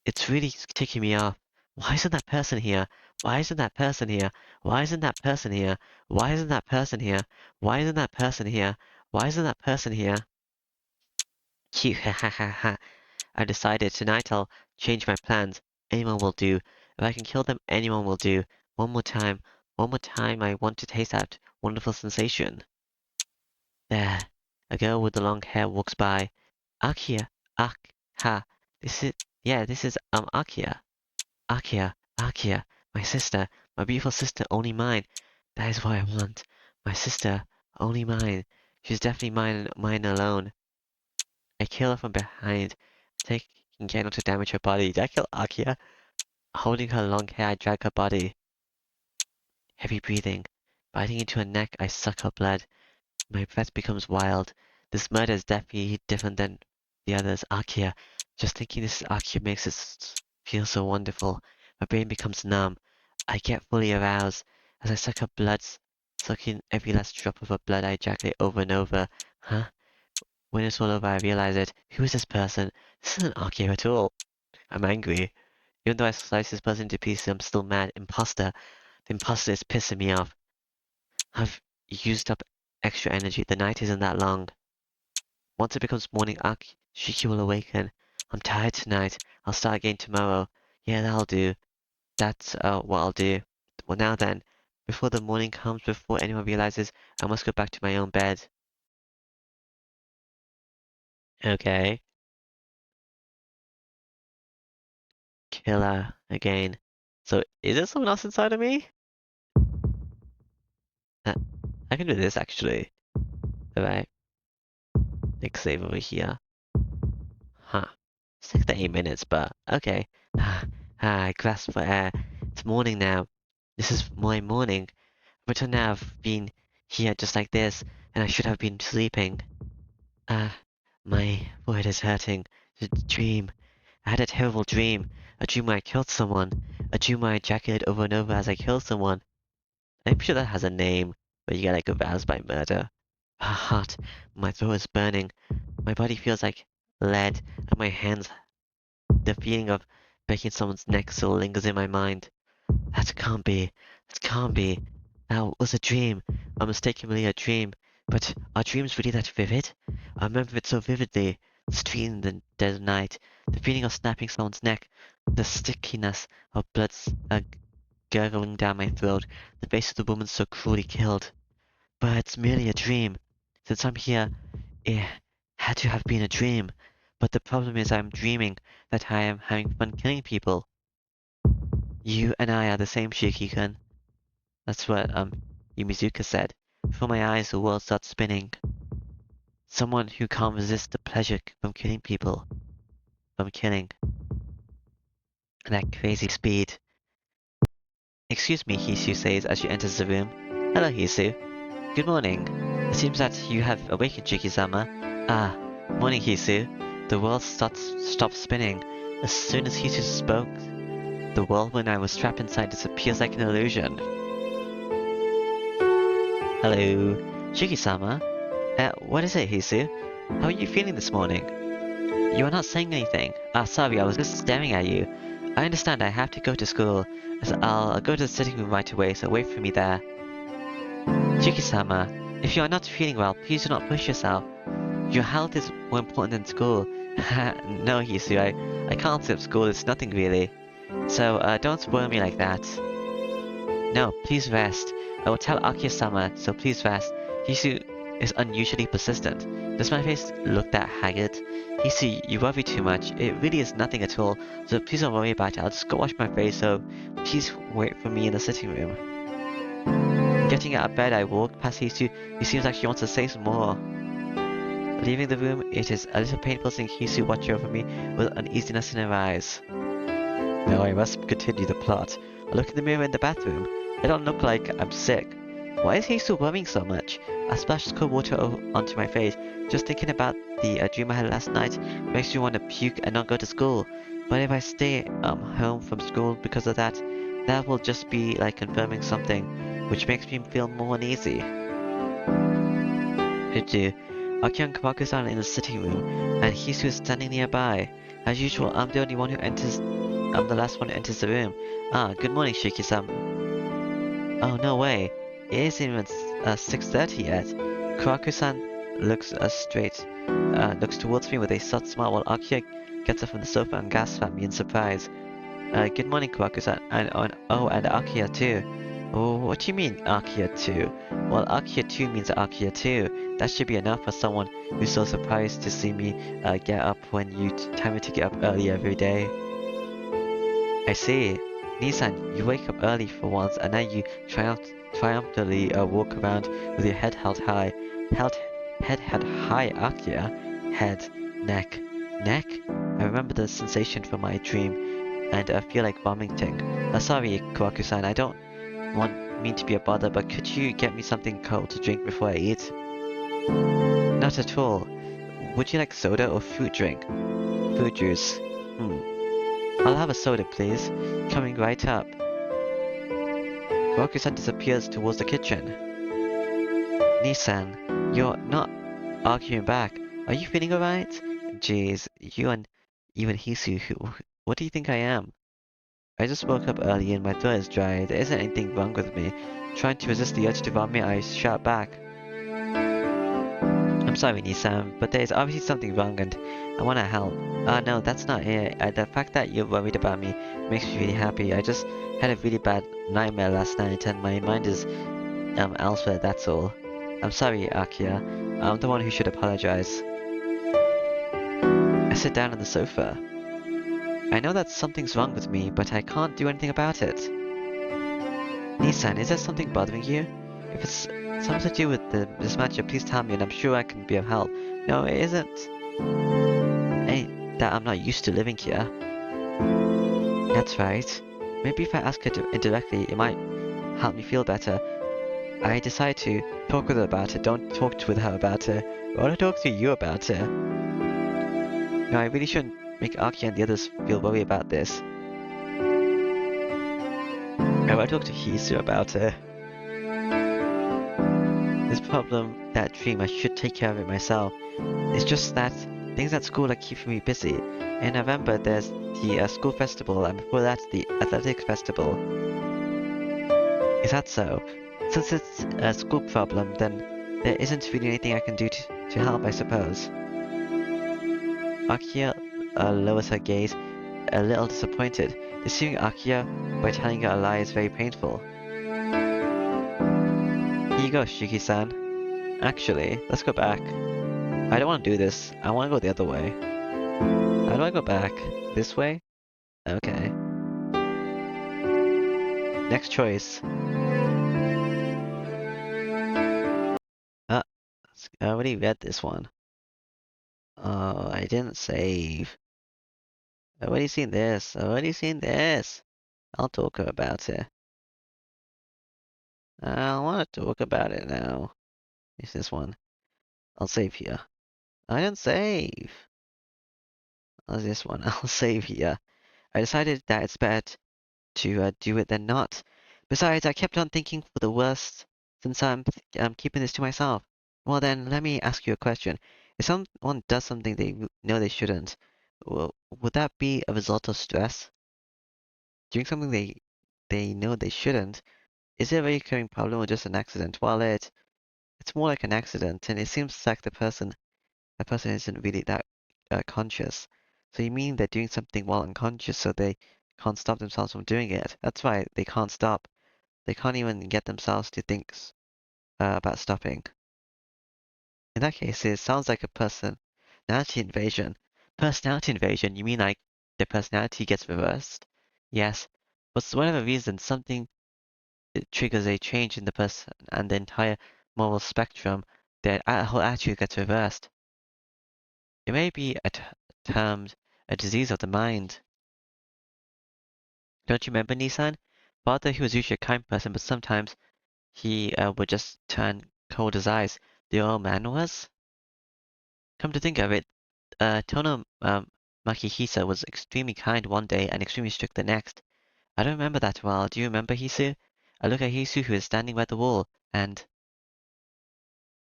It's really ticking me off. Why isn't that person here? Why isn't that person here? Why isn't that person here? Why isn't that person here? Why isn't that person here? Why isn't that person here? Cute, ha ha ha ha. I decided tonight I'll change my plans. Anyone will do. If I can kill them, anyone will do. One more time. One more time, I want to taste that wonderful sensation. There. A girl with the long hair walks by. Akia. Ha. This is, Akia. Akia. My sister. My beautiful sister, only mine. That is what I want. My sister, only mine. She's definitely mine and mine alone. I kill her from behind, taking care not to damage her body. Did I kill Akia? Holding her long hair, I drag her body. Heavy breathing. Biting into her neck, I suck her blood. My breath becomes wild. This murder is definitely different than the others. Akia. Just thinking this is Akia makes it feel so wonderful. My brain becomes numb. I get fully aroused. As I suck her blood, sucking every last drop of her blood, I ejaculate over and over. Huh? When it's all over, I realize it. Who is this person? This isn't Akia at all. I'm angry. Even though I slice this person into pieces, I'm still mad. Imposter. The imposter is pissing me off. I've used up extra energy. The night isn't that long. Once it becomes morning, Shiki will awaken. I'm tired tonight. I'll start again tomorrow. Yeah, that'll do. That's what I'll do. Well, now then, before the morning comes, before anyone realizes, I must go back to my own bed. Okay. Killer again. So, is there someone else inside of me? Uh, I can do this actually. Alright, next save over here. Huh. It's like 8 minutes, but okay. I grasp for air. It's morning now. This is my morning. But now I've been here just like this, and I should have been sleeping. Ah, my forehead is hurting. The dream. I had a terrible dream. A dream where I killed someone. A dream where I ejaculated over and over as I killed someone. I'm sure that has a name, where you get like aroused by murder. Hot. My throat is burning. My body feels like lead, and my hands, the feeling of breaking someone's neck still lingers in my mind. That can't be. That can't be. That was a dream. A mistakenly a dream. But are dreams really that vivid? I remember it so vividly. The street in the dead of night. The feeling of snapping someone's neck. The stickiness of blood gurgling down my throat. The face of the woman so cruelly killed. But it's merely a dream. Since I'm here, it had to have been a dream. But the problem is I'm dreaming that I am having fun killing people. You and I are the same, Shiki-kun. That's what Yumizuka said. Before my eyes the world starts spinning. Someone who can't resist the pleasure from killing people. From killing. At that crazy speed. Excuse me, Hisu says as she enters the room. Hello, Hisu. Good morning. It seems that you have awakened, Shiki-sama. Ah, morning, Hisu. The world stops spinning. As soon as Hisu spoke, the world when I was trapped inside disappears like an illusion. Hello, Shiki-sama. What is it, Hisu? How are you feeling this morning? You are not saying anything. Ah, sorry, I was just staring at you. I understand I have to go to school. So I'll go to the sitting room right away, so wait for me there. Shiki-sama, if you are not feeling well, please do not push yourself. Your health is more important than school. No, Hisu, I can't skip school, it's nothing really. So, don't spoil me like that. No, please rest. I will tell Akiya-sama, so please rest. Hisu is unusually persistent. Does my face look that haggard? Hisu, you worry too much. It really is nothing at all, so please don't worry about it. I'll just go wash my face, so please wait for me in the sitting room. Getting out of bed, I walk past Hisu. He seems like she wants to say some more. Leaving the room, it is a little painful seeing Hisu watch over me with uneasiness in her eyes. Now I must continue the plot. I look in the mirror in the bathroom. I don't look like I'm sick. Why is Hisu worrying so much? I splashed cold water onto my face. Just thinking about the dream I had last night makes me want to puke and not go to school. But if I stay home from school because of that, that will just be like confirming something, which makes me feel more uneasy. Aki and Kawaku-san in the sitting room, and Hisu is standing nearby. As usual, I'm the only one who enters. I'm the last one who enters the room. Ah, good morning, Shiki-san. Oh, no way. It isn't even 6:30 yet. Kawaku-san looks looks towards me with a soft smile while Aki gets up from the sofa and gasps at me in surprise. Good morning, Kawaku-san, and Akiya too. Oh, what do you mean, Akiya too? Well, Akiya too means Akiya too. That should be enough for someone who's so surprised to see me get up when you tell me to get up early every day. I see. Nissan, you wake up early for once, and now you triumphantly walk around with your head held high. Head held high, Akiya. Head, neck. Neck? I remember the sensation from my dream, and I feel like vomiting. Sorry, Kawaku-san, I don't mean to be a bother, but could you get me something cold to drink before I eat? Not at all. Would you like soda or fruit drink? Fruit juice. I'll have a soda, please. Coming right up. Kawaku-san disappears towards the kitchen. Nissan, you're not arguing back. Are you feeling alright? Jeez, you and even Hisu, what do you think I am? I just woke up early and my throat is dry. There isn't anything wrong with me. Trying to resist the urge to vomit, I shout back. I'm I'm sorry, Nissan, but there's obviously something wrong and I want to help. No, that's not it. The fact that you're worried about me makes me really happy. I just had a really bad nightmare last night and my mind is elsewhere, that's all. I'm sorry, Akia. I'm the one who should apologize. I sit down on the sofa. I know that something's wrong with me, but I can't do anything about it. Nissan, is there something bothering you? If it's something to do with the mismatch, please tell me and I'm sure I can be of help. No, it isn't. Ain't that I'm not used to living here. That's right. Maybe if I ask her indirectly, it might help me feel better. I decide to talk with her about it. Don't talk with her about it. I want to talk to you about it. No, I really shouldn't make Aki and the others feel worried about this. I want to talk to Hisu about it. This problem, that dream, I should take care of it myself. It's just that things at school are keeping me busy. In November, there's the school festival, and before that, the athletics festival. Is that so? Since it's a school problem, then there isn't really anything I can do to help, I suppose. Akia lowers her gaze, a little disappointed. Deceiving Akia by telling her a lie is very painful. Here you go, Shiki-san. Actually, let's go back. I don't want to do this. I want to go the other way. How do I go back? This way? Okay. Next choice. I already read this one. Oh, I didn't save. I already seen this. I already seen this. I'll talk about it. I want to talk about it now. It's this one. I'll save here. I didn't save. Oh, this one. I'll save here. I decided that it's better to do it than not. Besides, I kept on thinking for the worst since I'm keeping this to myself. Well then, let me ask you a question. If someone does something they know they shouldn't, would that be a result of stress? Doing something they know they shouldn't, is it a recurring problem or just an accident? Well, it's more like an accident, and it seems like that person isn't really that conscious. So you mean they're doing something while unconscious, so they can't stop themselves from doing it? That's why they can't stop. They can't even get themselves to think about stopping. In that case, it sounds like a personality invasion. Personality invasion? You mean like their personality gets reversed? Yes. But for whatever reason, something it triggers a change in the person and the entire moral spectrum. Their whole attitude gets reversed. It may be termed a disease of the mind. Don't you remember Nissan? Father, he was usually a kind person, but sometimes he would just turn cold as ice. The old man was? Come to think of it, Tono Makihisa was extremely kind one day and extremely strict the next. I don't remember that well. Do you remember Hisu? I look at Hisu who is standing by the wall, and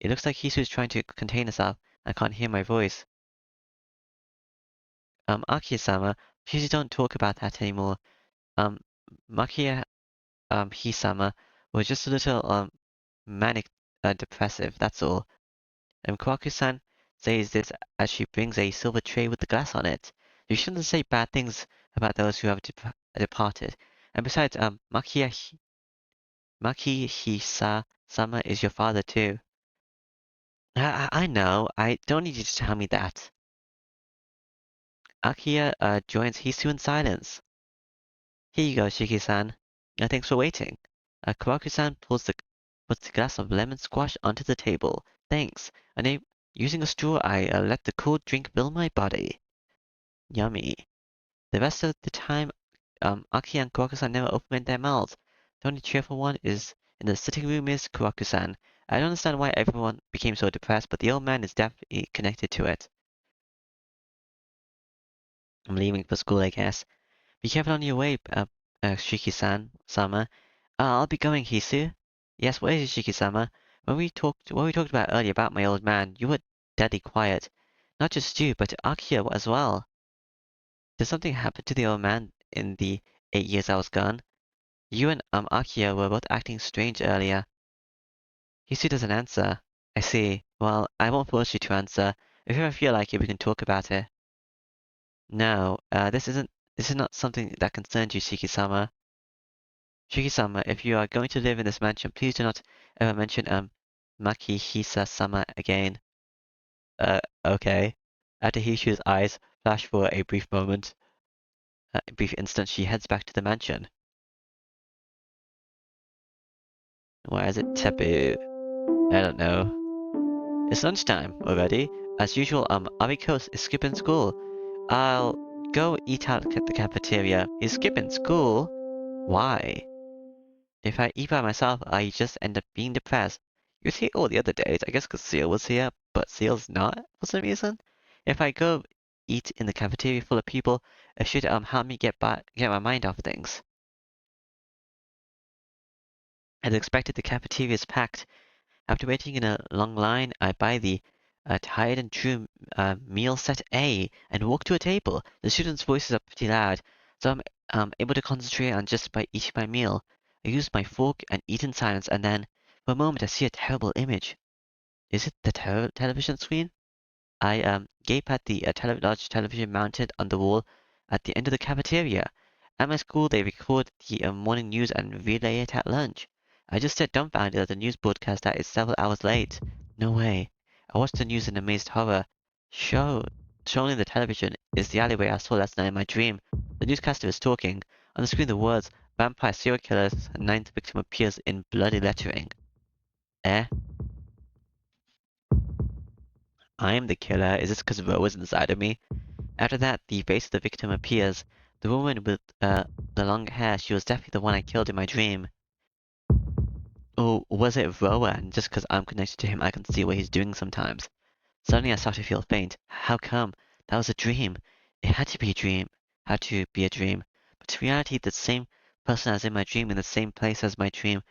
it looks like Hisu is trying to contain herself and can't hear my voice. Aki-sama, please don't talk about that anymore. Um, Makia, Hisama was just a little, manic, depressive, that's all. Kwaku-san says this as she brings a silver tray with the glass on it. You shouldn't say bad things about those who have departed. And besides, Makihisa-sama is your father too. I know. I don't need you to tell me that. Akia joins Hisu in silence. Here you go, Shiki-san. Thanks for waiting. Kawaku-san puts the glass of lemon squash onto the table. Thanks. Using a straw, I let the cool drink fill my body. Yummy. The rest of the time, Aki and Kawaku-san never opened their mouths. The only cheerful one is in the sitting room is Kawaku-san. I don't understand why everyone became so depressed, but the old man is definitely connected to it. I'm leaving for school, I guess. Be careful on your way, Shiki-san, Sama. I'll be going, Hisu. Yes, what is it, Shiki-sama? What we talked about earlier about my old man, you were deadly quiet. Not just you, but Akio as well. Did something happen to the old man in the 8 years I was gone? You and Akio were both acting strange earlier. Hisu doesn't answer. I see. Well, I won't force you to answer. If you ever feel like it, we can talk about it. No, this is not something that concerns you, Shiki-sama. Shiki-sama, if you are going to live in this mansion, please do not ever mention, Makihisa-sama again. Okay. After Hishu's eyes flash for a brief moment, a brief instant, she heads back to the mansion. Why is it taboo? I don't know. It's lunchtime already. As usual, Abiko is skipping school. I'll go eat out at the cafeteria. He's skipping school? Why? If I eat by myself, I just end up being depressed. You see all the other days, I guess 'cause Seal was here, but Seal's not for some reason. If I go eat in the cafeteria full of people, it should help me get my mind off things. As expected, the cafeteria is packed. After waiting in a long line, I buy the tired and true meal set A and walk to a table. The students' voices are pretty loud, so I'm able to concentrate on just by eating my meal. I use my fork and eat in silence, and then, for a moment, I see a terrible image. Is it the television screen? I gape at the large television mounted on the wall at the end of the cafeteria. At my school, they record the morning news and relay it at lunch. I just sit dumbfounded at the news broadcast that is several hours late. No way. I watch the news in amazed horror. Show, Shown in the television is the alleyway I saw last night in my dream. The newscaster is talking. On the screen, the words "Vampire serial killers, ninth victim" appears in bloody lettering. Eh? I am the killer. Is this because Ro is inside of me? After that, the face of the victim appears. The woman with the long hair, she was definitely the one I killed in my dream. Or was it Rowan? Just 'cause I'm connected to him, I can see what he's doing sometimes. Suddenly I start to feel faint. How come? That was a dream. It had to be a dream. Had to be a dream. But in reality, the same person as in my dream, in the same place as my dream,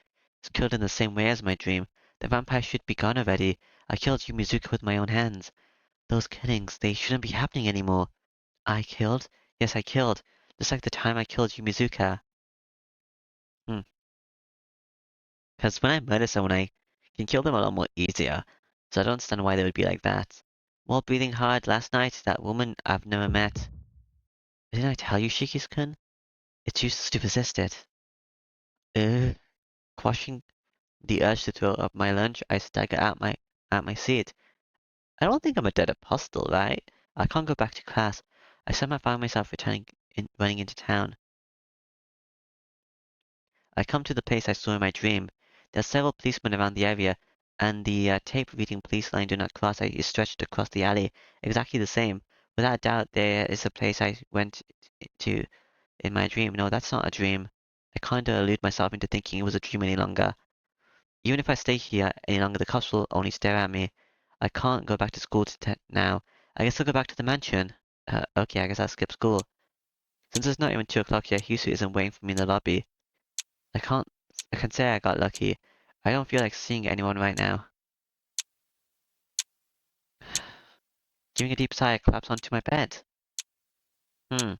is killed in the same way as my dream. The vampire should be gone already. I killed Yumizuka with my own hands. Those killings, they shouldn't be happening anymore. I killed? Yes, I killed. Just like the time I killed Yumizuka. Hmm. Because when I murder someone, I can kill them a lot more easier. So I don't understand why they would be like that. While breathing hard last night, that woman I've never met. Didn't I tell you, Shikis-kun? It's useless to resist it. Ugh. Quashing the urge to throw up my lunch, I stagger at my seat. I don't think I'm a dead apostle, right? I can't go back to class. I somehow find myself running into town. I come to the place I saw in my dream. There are several policemen around the area, and the tape reading "Police line do not cross" is stretched across the alley, exactly the same. Without doubt, there is a place I went to in my dream. No, that's not a dream. I kinda elude myself into thinking it was a dream any longer. Even if I stay here any longer, the cops will only stare at me. I can't go back to school now. I guess I'll go back to the mansion. Okay, I guess I'll skip school. Since it's not even 2 o'clock yet, Hisu isn't waiting for me in the lobby. I can't, I can say I got lucky. I don't feel like seeing anyone right now. Giving a deep sigh, I collapse onto my bed. Hmm.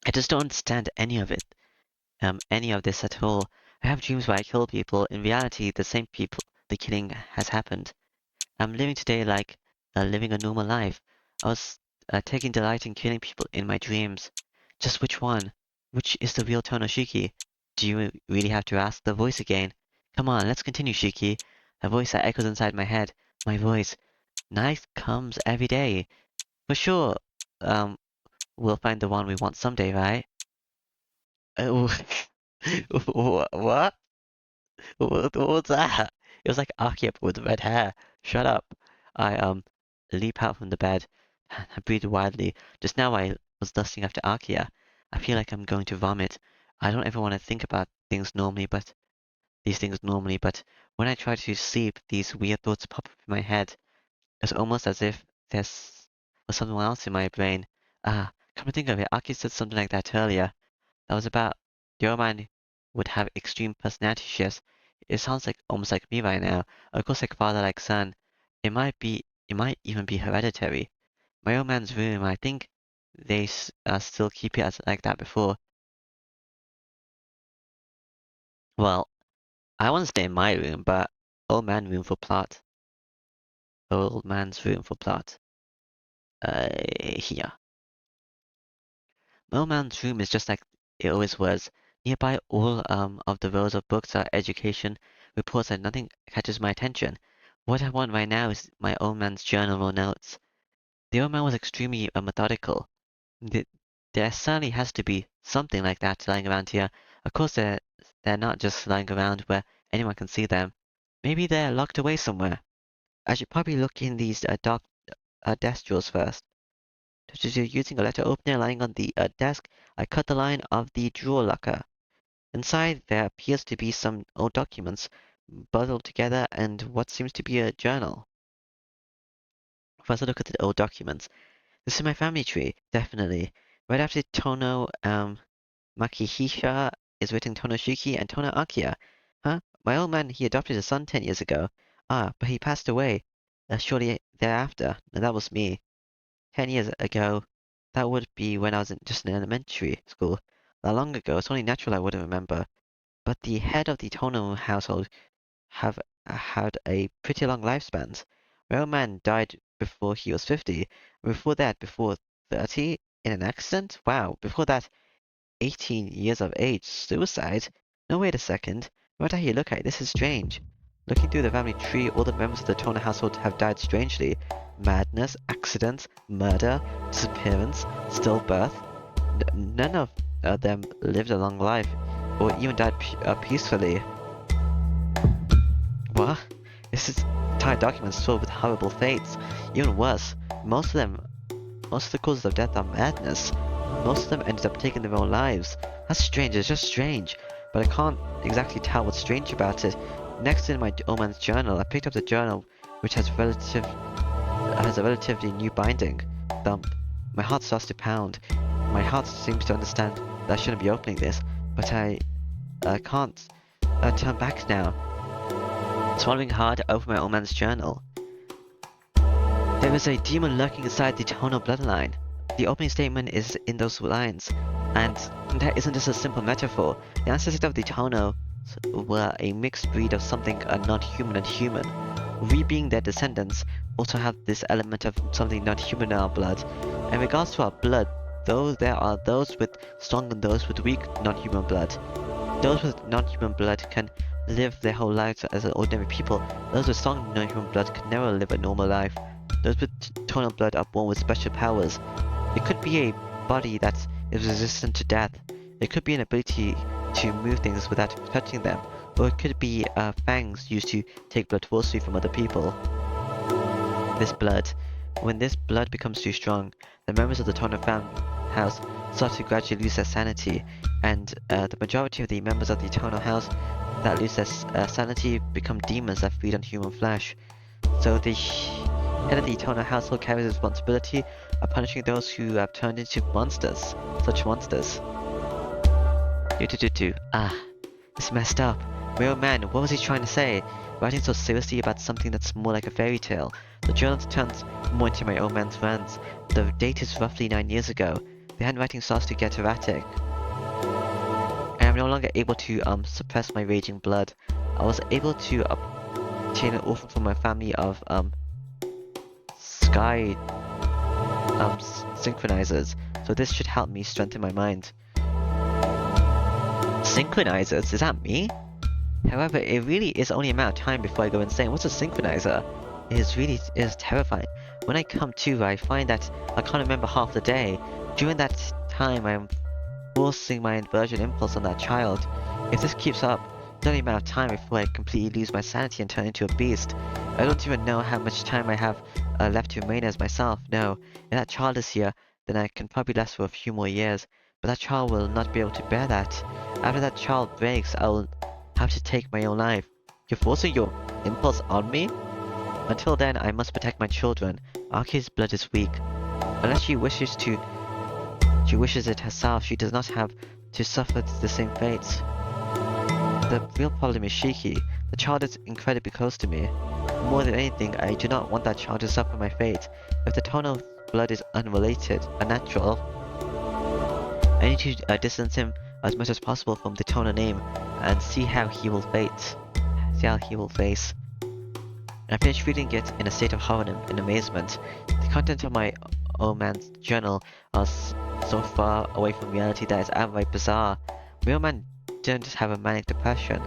I just don't understand any of it. Any of this at all. I have dreams where I kill people. In reality, the same people, the killing has happened. I'm living today like living a normal life. I was taking delight in killing people in my dreams. Just which one? Which is the real Tonoshiki? Do you really have to ask the voice again? Come on, let's continue, Shiki. A voice that echoes inside my head. My voice. Night comes every day. For sure, um, we'll find the one we want someday, right? Oh, what? What was that? It was like Aki with red hair. Shut up. I leap out from the bed. I breathe wildly. Just now I was lusting after Akia. I feel like I'm going to vomit. I don't ever want to think about these things normally, but when I try to sleep, these weird thoughts pop up in my head. It's almost as if there's was someone else in my brain. Come to think of it, Aki said something like that earlier. That was about your mind would have extreme personality shifts. It sounds like almost like me right now. Of course, like father, like son. It might even be hereditary. My old man's room, I think still keep it as like that before. Well, I want to stay in my room, but Old man room for plot. Old man's room for plot. Here. Old man's room is just like it always was. Nearby all of the rows of books are education reports and nothing catches my attention. What I want right now is my old man's journal or notes. The old man was extremely methodical. Th- There certainly has to be something like that lying around here. Of course, they're not just lying around where anyone can see them. Maybe they're locked away somewhere. I should probably look in these dark desk drawers first. Using a letter opener lying on the desk, I cut the line of the drawer locker. Inside there appears to be some old documents bundled together and what seems to be a journal. First, I look at the old documents. This is my family tree, definitely. Right after Tono, Makihisha is written Tonoshiki and Tono Akia. Huh? My old man, he adopted a son 10 years ago. Ah, but he passed away shortly thereafter, and that was me. 10 years ago, that would be when I was just in elementary school. That long ago, it's only natural I wouldn't remember. But the head of the Tono household have had a pretty long lifespans. My old man died before he was 50. Before that, before 30, in an accident? Wow, before that, 18 years of age. Suicide? No, wait a second. No matter how you look at it, this is strange. Looking through the family tree, all the members of the Toner household have died strangely. Madness, accidents, murder, disappearance, stillbirth. None of them lived a long life, or even died peacefully. What? This is entire documents filled with horrible fates. Even worse, most of the causes of death are madness. Most of them ended up taking their own lives. That's strange, it's just strange. But I can't exactly tell what's strange about it. Next in my old man's journal, I picked up the journal, which has a relatively new binding. Thump. My heart starts to pound. My heart seems to understand that I shouldn't be opening this, but I can't turn back now. Swallowing hard, I open my old man's journal. There is a demon lurking inside the tonal bloodline. The opening statement is in those lines, and that isn't just a simple metaphor. The ancestors of the Tono were a mixed breed of something not human and human. We, being their descendants, also have this element of something not human in our blood. In regards to our blood, though there are those with strong and those with weak non-human blood. Those with non-human blood can live their whole lives as ordinary people. Those with strong non-human blood can never live a normal life. Those with tonal blood are born with special powers. It could be a body that is resistant to death. It could be an ability to move things without touching them. Or it could be fangs used to take blood forcefully from other people. When this blood becomes too strong, the members of the Tono house start to gradually lose their sanity, and the majority of the members of the Tono house that lose their sanity become demons that feed on human flesh. So the head of the Tono household carries responsibility of punishing those who have turned into monsters, such monsters. Ah, it's messed up. My old man, what was he trying to say? Writing so seriously about something that's more like a fairy tale. The journal turns more into my old man's friends. The date is roughly 9 years ago. The handwriting starts to get erratic. I am no longer able to suppress my raging blood. I was able to obtain an orphan from my family of sky synchronizers, so this should help me strengthen my mind. Synchronizers? Is that me? However, it really is only a matter of time before I go insane. What's a synchronizer? It is terrifying. When I come to, I find that I can't remember half the day. During that time, I am forcing my inversion impulse on that child. If this keeps up, it's only a matter of time before I completely lose my sanity and turn into a beast. I don't even know how much time I have left to remain as myself. No, if that child is here, then I can probably last for a few more years. But that child will not be able to bear that. After that child breaks, I will have to take my own life. You're forcing your impulse on me? Until then, I must protect my children. Aki's blood is weak. Unless she wishes it herself, she does not have to suffer the same fate. The real problem is Shiki. The child is incredibly close to me. More than anything, I do not want that child to suffer my fate. If the tonal blood is unrelated, unnatural, I need to distance him as much as possible from the tonal name and see how he will face. I finished reading it in a state of horror and amazement. The content of my old man's journal was so far away from reality that it's outright bizarre. My old man didn't just have a manic depression.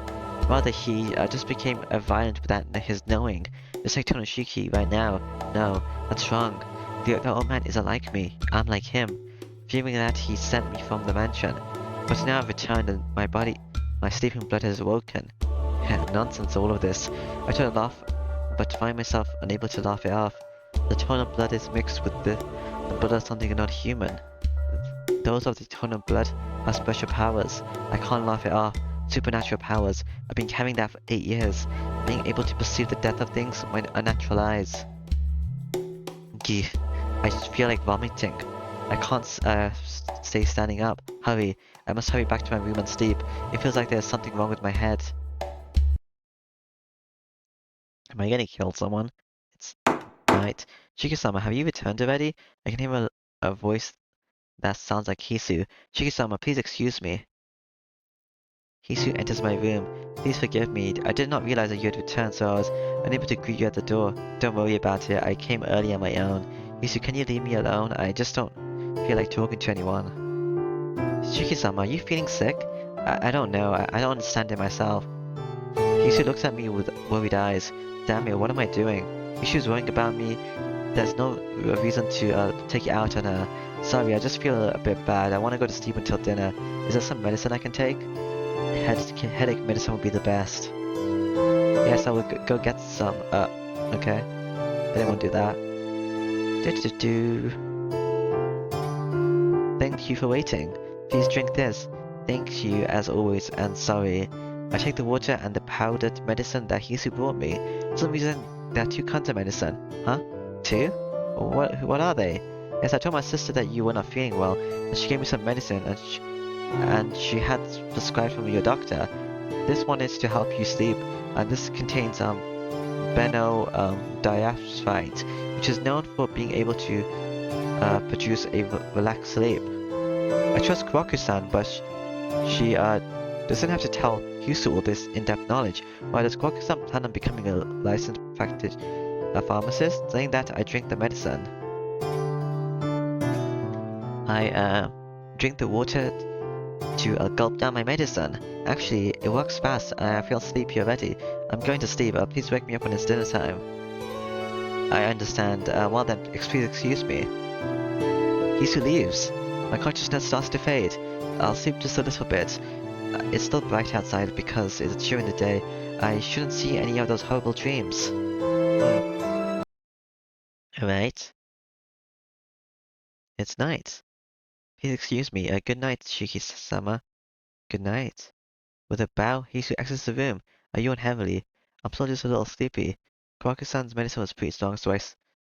Rather, he just became violent without his knowing. Just like Tonoshiki right now. No, that's wrong. The old man isn't like me. I'm like him. Fearing that he sent me from the mansion. But now I've returned and my sleeping blood has awoken. Nonsense, all of this. I try to laugh but find myself unable to laugh it off. The tonal blood is mixed with the blood of something not human. Those of the tonal blood have special powers. I can't laugh it off. Supernatural powers. I've been carrying that for 8 years. Being able to perceive the depth of things with unnatural eyes. Gee, I just feel like vomiting. I can't stay standing up. Hurry. I must hurry back to my room and sleep. It feels like there's something wrong with my head. Am I gonna kill someone? It's night. Shiki-sama, have you returned already? I can hear a voice that sounds like Hisu. Shiki-sama, please excuse me. Hisu enters my room. Please forgive me. I did not realize that you had returned, so I was unable to greet you at the door. Don't worry about it. I came early on my own. Hisu, can you leave me alone? I just don't feel like talking to anyone. Shiki-sama, are you feeling sick? I don't know. I don't understand it myself. Hisu looks at me with worried eyes. Damn it, what am I doing? Hisu's worrying about me. There's no reason to take it out on her. Sorry, I just feel a bit bad. I want to go to sleep until dinner. Is there some medicine I can take? Headache medicine would be the best. Yes, I will go get some. Okay. But I won't do that. Thank you for waiting. Please drink this. Thank you as always and sorry. I take the water and the powdered medicine that Hisu brought me. For some reason, there are 2 kinds of medicine. Huh? 2? What are they? Yes, I told my sister that you were not feeling well, and she gave me some medicine, and she had prescribed from your doctor. This one is to help you sleep, and this contains diaphite, which is known for being able to produce a relaxed sleep. I trust Kwaku-san, but she doesn't have to tell Hisu all this in-depth knowledge. Why does Kwaku-san plan on becoming a licensed pharmacist? Saying that, I drink the medicine. I drink the water to gulp down my medicine. Actually, it works fast and I feel sleepy already. I'm going to sleep. Please wake me up when it's dinner time. I understand. Well then, please excuse me. Hisu leaves. My consciousness starts to fade. I'll sleep just a little bit. It's still bright outside because it's during the day. I shouldn't see any of those horrible dreams. Alright. It's night. Please excuse me. Good night, Shiki-sama. Good night. With a bow, Hisu exits the room. I yawn heavily. I'm still just a little sleepy. Kwaku-san's medicine was pretty strong, so I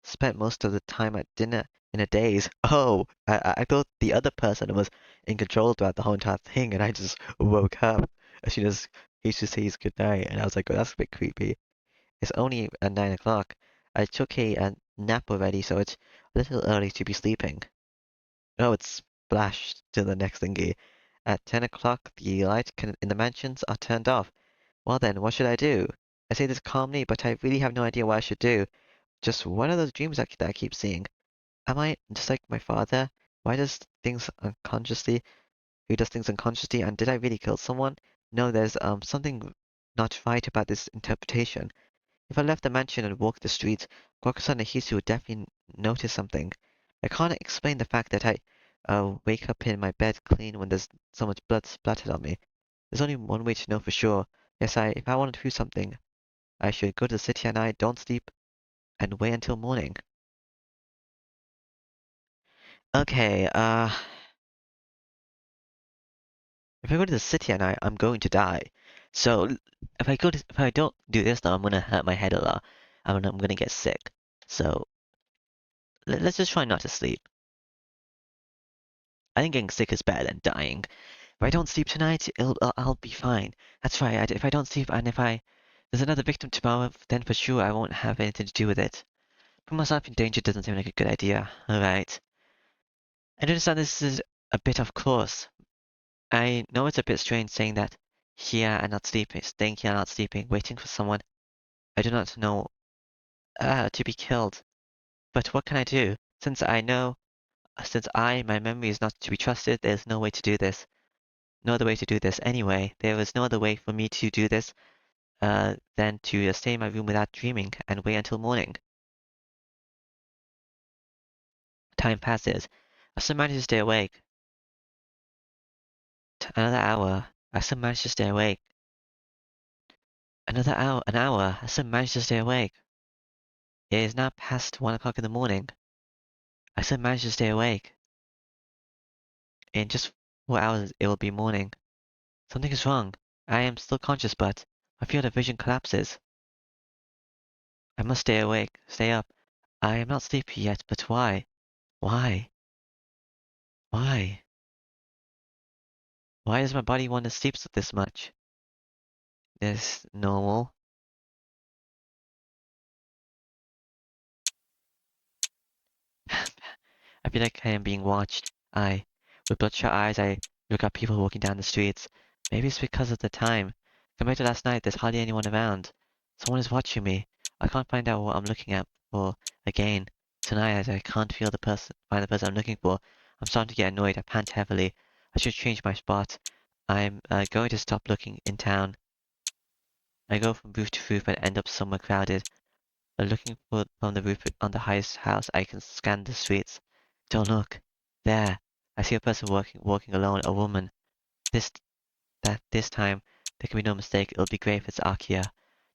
spent most of the time at dinner in a daze. Oh, I thought the other person was in control throughout the whole entire thing, and I just woke up as soon as Hisu says goodnight, and I was like, oh, that's a bit creepy. It's only at 9 o'clock. I took a nap already, so it's a little early to be sleeping. Oh, it's flashed to the next thingy. At 10 o'clock, the lights in the mansions are turned off. Well then, what should I do? I say this calmly, but I really have no idea what I should do. Just what are those dreams that I keep seeing? Am I just like my father? Why does things unconsciously? Who does things unconsciously? And did I really kill someone? No, there's something not right about this interpretation. If I left the mansion and walked the streets, Kwaku-san and Hisu would definitely notice something. I can't explain the fact that I wake up in my bed clean when there's so much blood splattered on me. There's only one way to know for sure. Yes, if I want to do something, I should go to the city at night, don't sleep, and wait until morning. Okay, if I go to the city at night, I'm going to die. So if I don't do this, then I'm gonna hurt my head a lot. I'm gonna get sick. So let's just try not to sleep. I think getting sick is better than dying. If I don't sleep tonight, I'll be fine. That's right. If I don't sleep and if there's another victim tomorrow, then for sure I won't have anything to do with it. Putting myself in danger doesn't seem like a good idea. Alright. I understand this is a bit of course. I know it's a bit strange saying that here and not sleeping, staying here and not sleeping, waiting for someone. I do not know to be killed. But what can I do? My memory is not to be trusted, there's no way to do this. No other way to do this anyway. There was no other way for me to do this, than to stay in my room without dreaming and wait until morning. Time passes. I still manage to stay awake. Another hour. I still manage to stay awake. An hour. I still manage to stay awake. It is now past 1 o'clock in the morning. I still manage to stay awake. In just 4 hours, it will be morning. Something is wrong. I am still conscious, but my field of vision collapses. I must stay awake, stay up. I am not sleepy yet, but why? Why? Why? Why does my body want to sleep this much? This normal? I feel like I am being watched. With bloodshot eyes, I look at people walking down the streets. Maybe it's because of the time. Compared to last night, there's hardly anyone around. Someone is watching me. I can't find out what I'm looking at for again. Tonight, as I can't find the person I'm looking for, I'm starting to get annoyed. I pant heavily. I should change my spot. I'm going to stop looking in town. I go from roof to roof and end up somewhere crowded. Looking from the roof on the highest house, I can scan the streets. Don't look. There. I see a person walking alone, a woman. This this time there can be no mistake. It'll be great if it's Akia.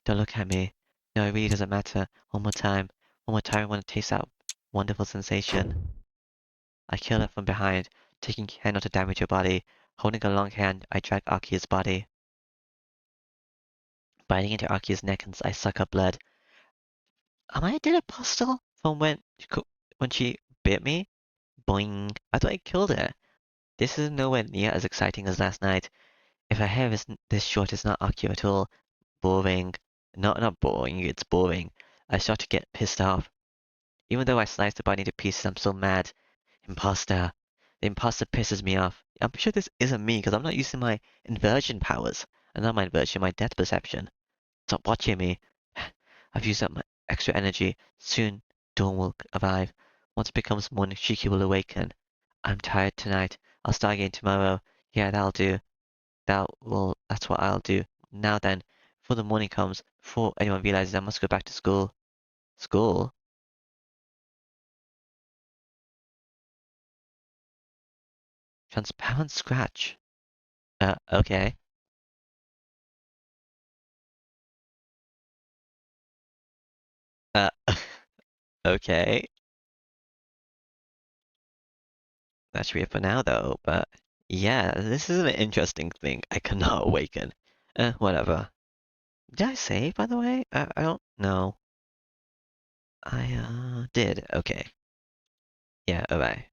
Don't look at me. No, it really doesn't matter. One more time. One more time I want to taste that wonderful sensation. I kill her from behind, taking care not to damage her body. Holding a long hand, I drag Akia's body. Biting into Akia's neck and I suck her blood. Am I an apostle from when she bit me? Boing. I thought I killed her. This is nowhere near as exciting as last night. If her hair is this short, it's not accurate at all. Boring. Not boring, it's boring. I start to get pissed off. Even though I slice the body into pieces, I'm still mad. Imposter. The imposter pisses me off. I'm sure this isn't me because I'm not using my inversion powers. And not my inversion, my depth perception. Stop watching me. I've used up my extra energy. Soon, dawn will arrive. Once it becomes morning, Shiki will awaken. I'm tired tonight. I'll start again tomorrow. Yeah, that'll do. That's what I'll do. Now then, before the morning comes, before anyone realizes I must go back to school. School? Transparent scratch. Okay. Uh, okay. That's weird for now though, but yeah, this is an interesting thing. I cannot awaken. Whatever. Did I save, by the way? I don't know. I did. Okay. Yeah, alright.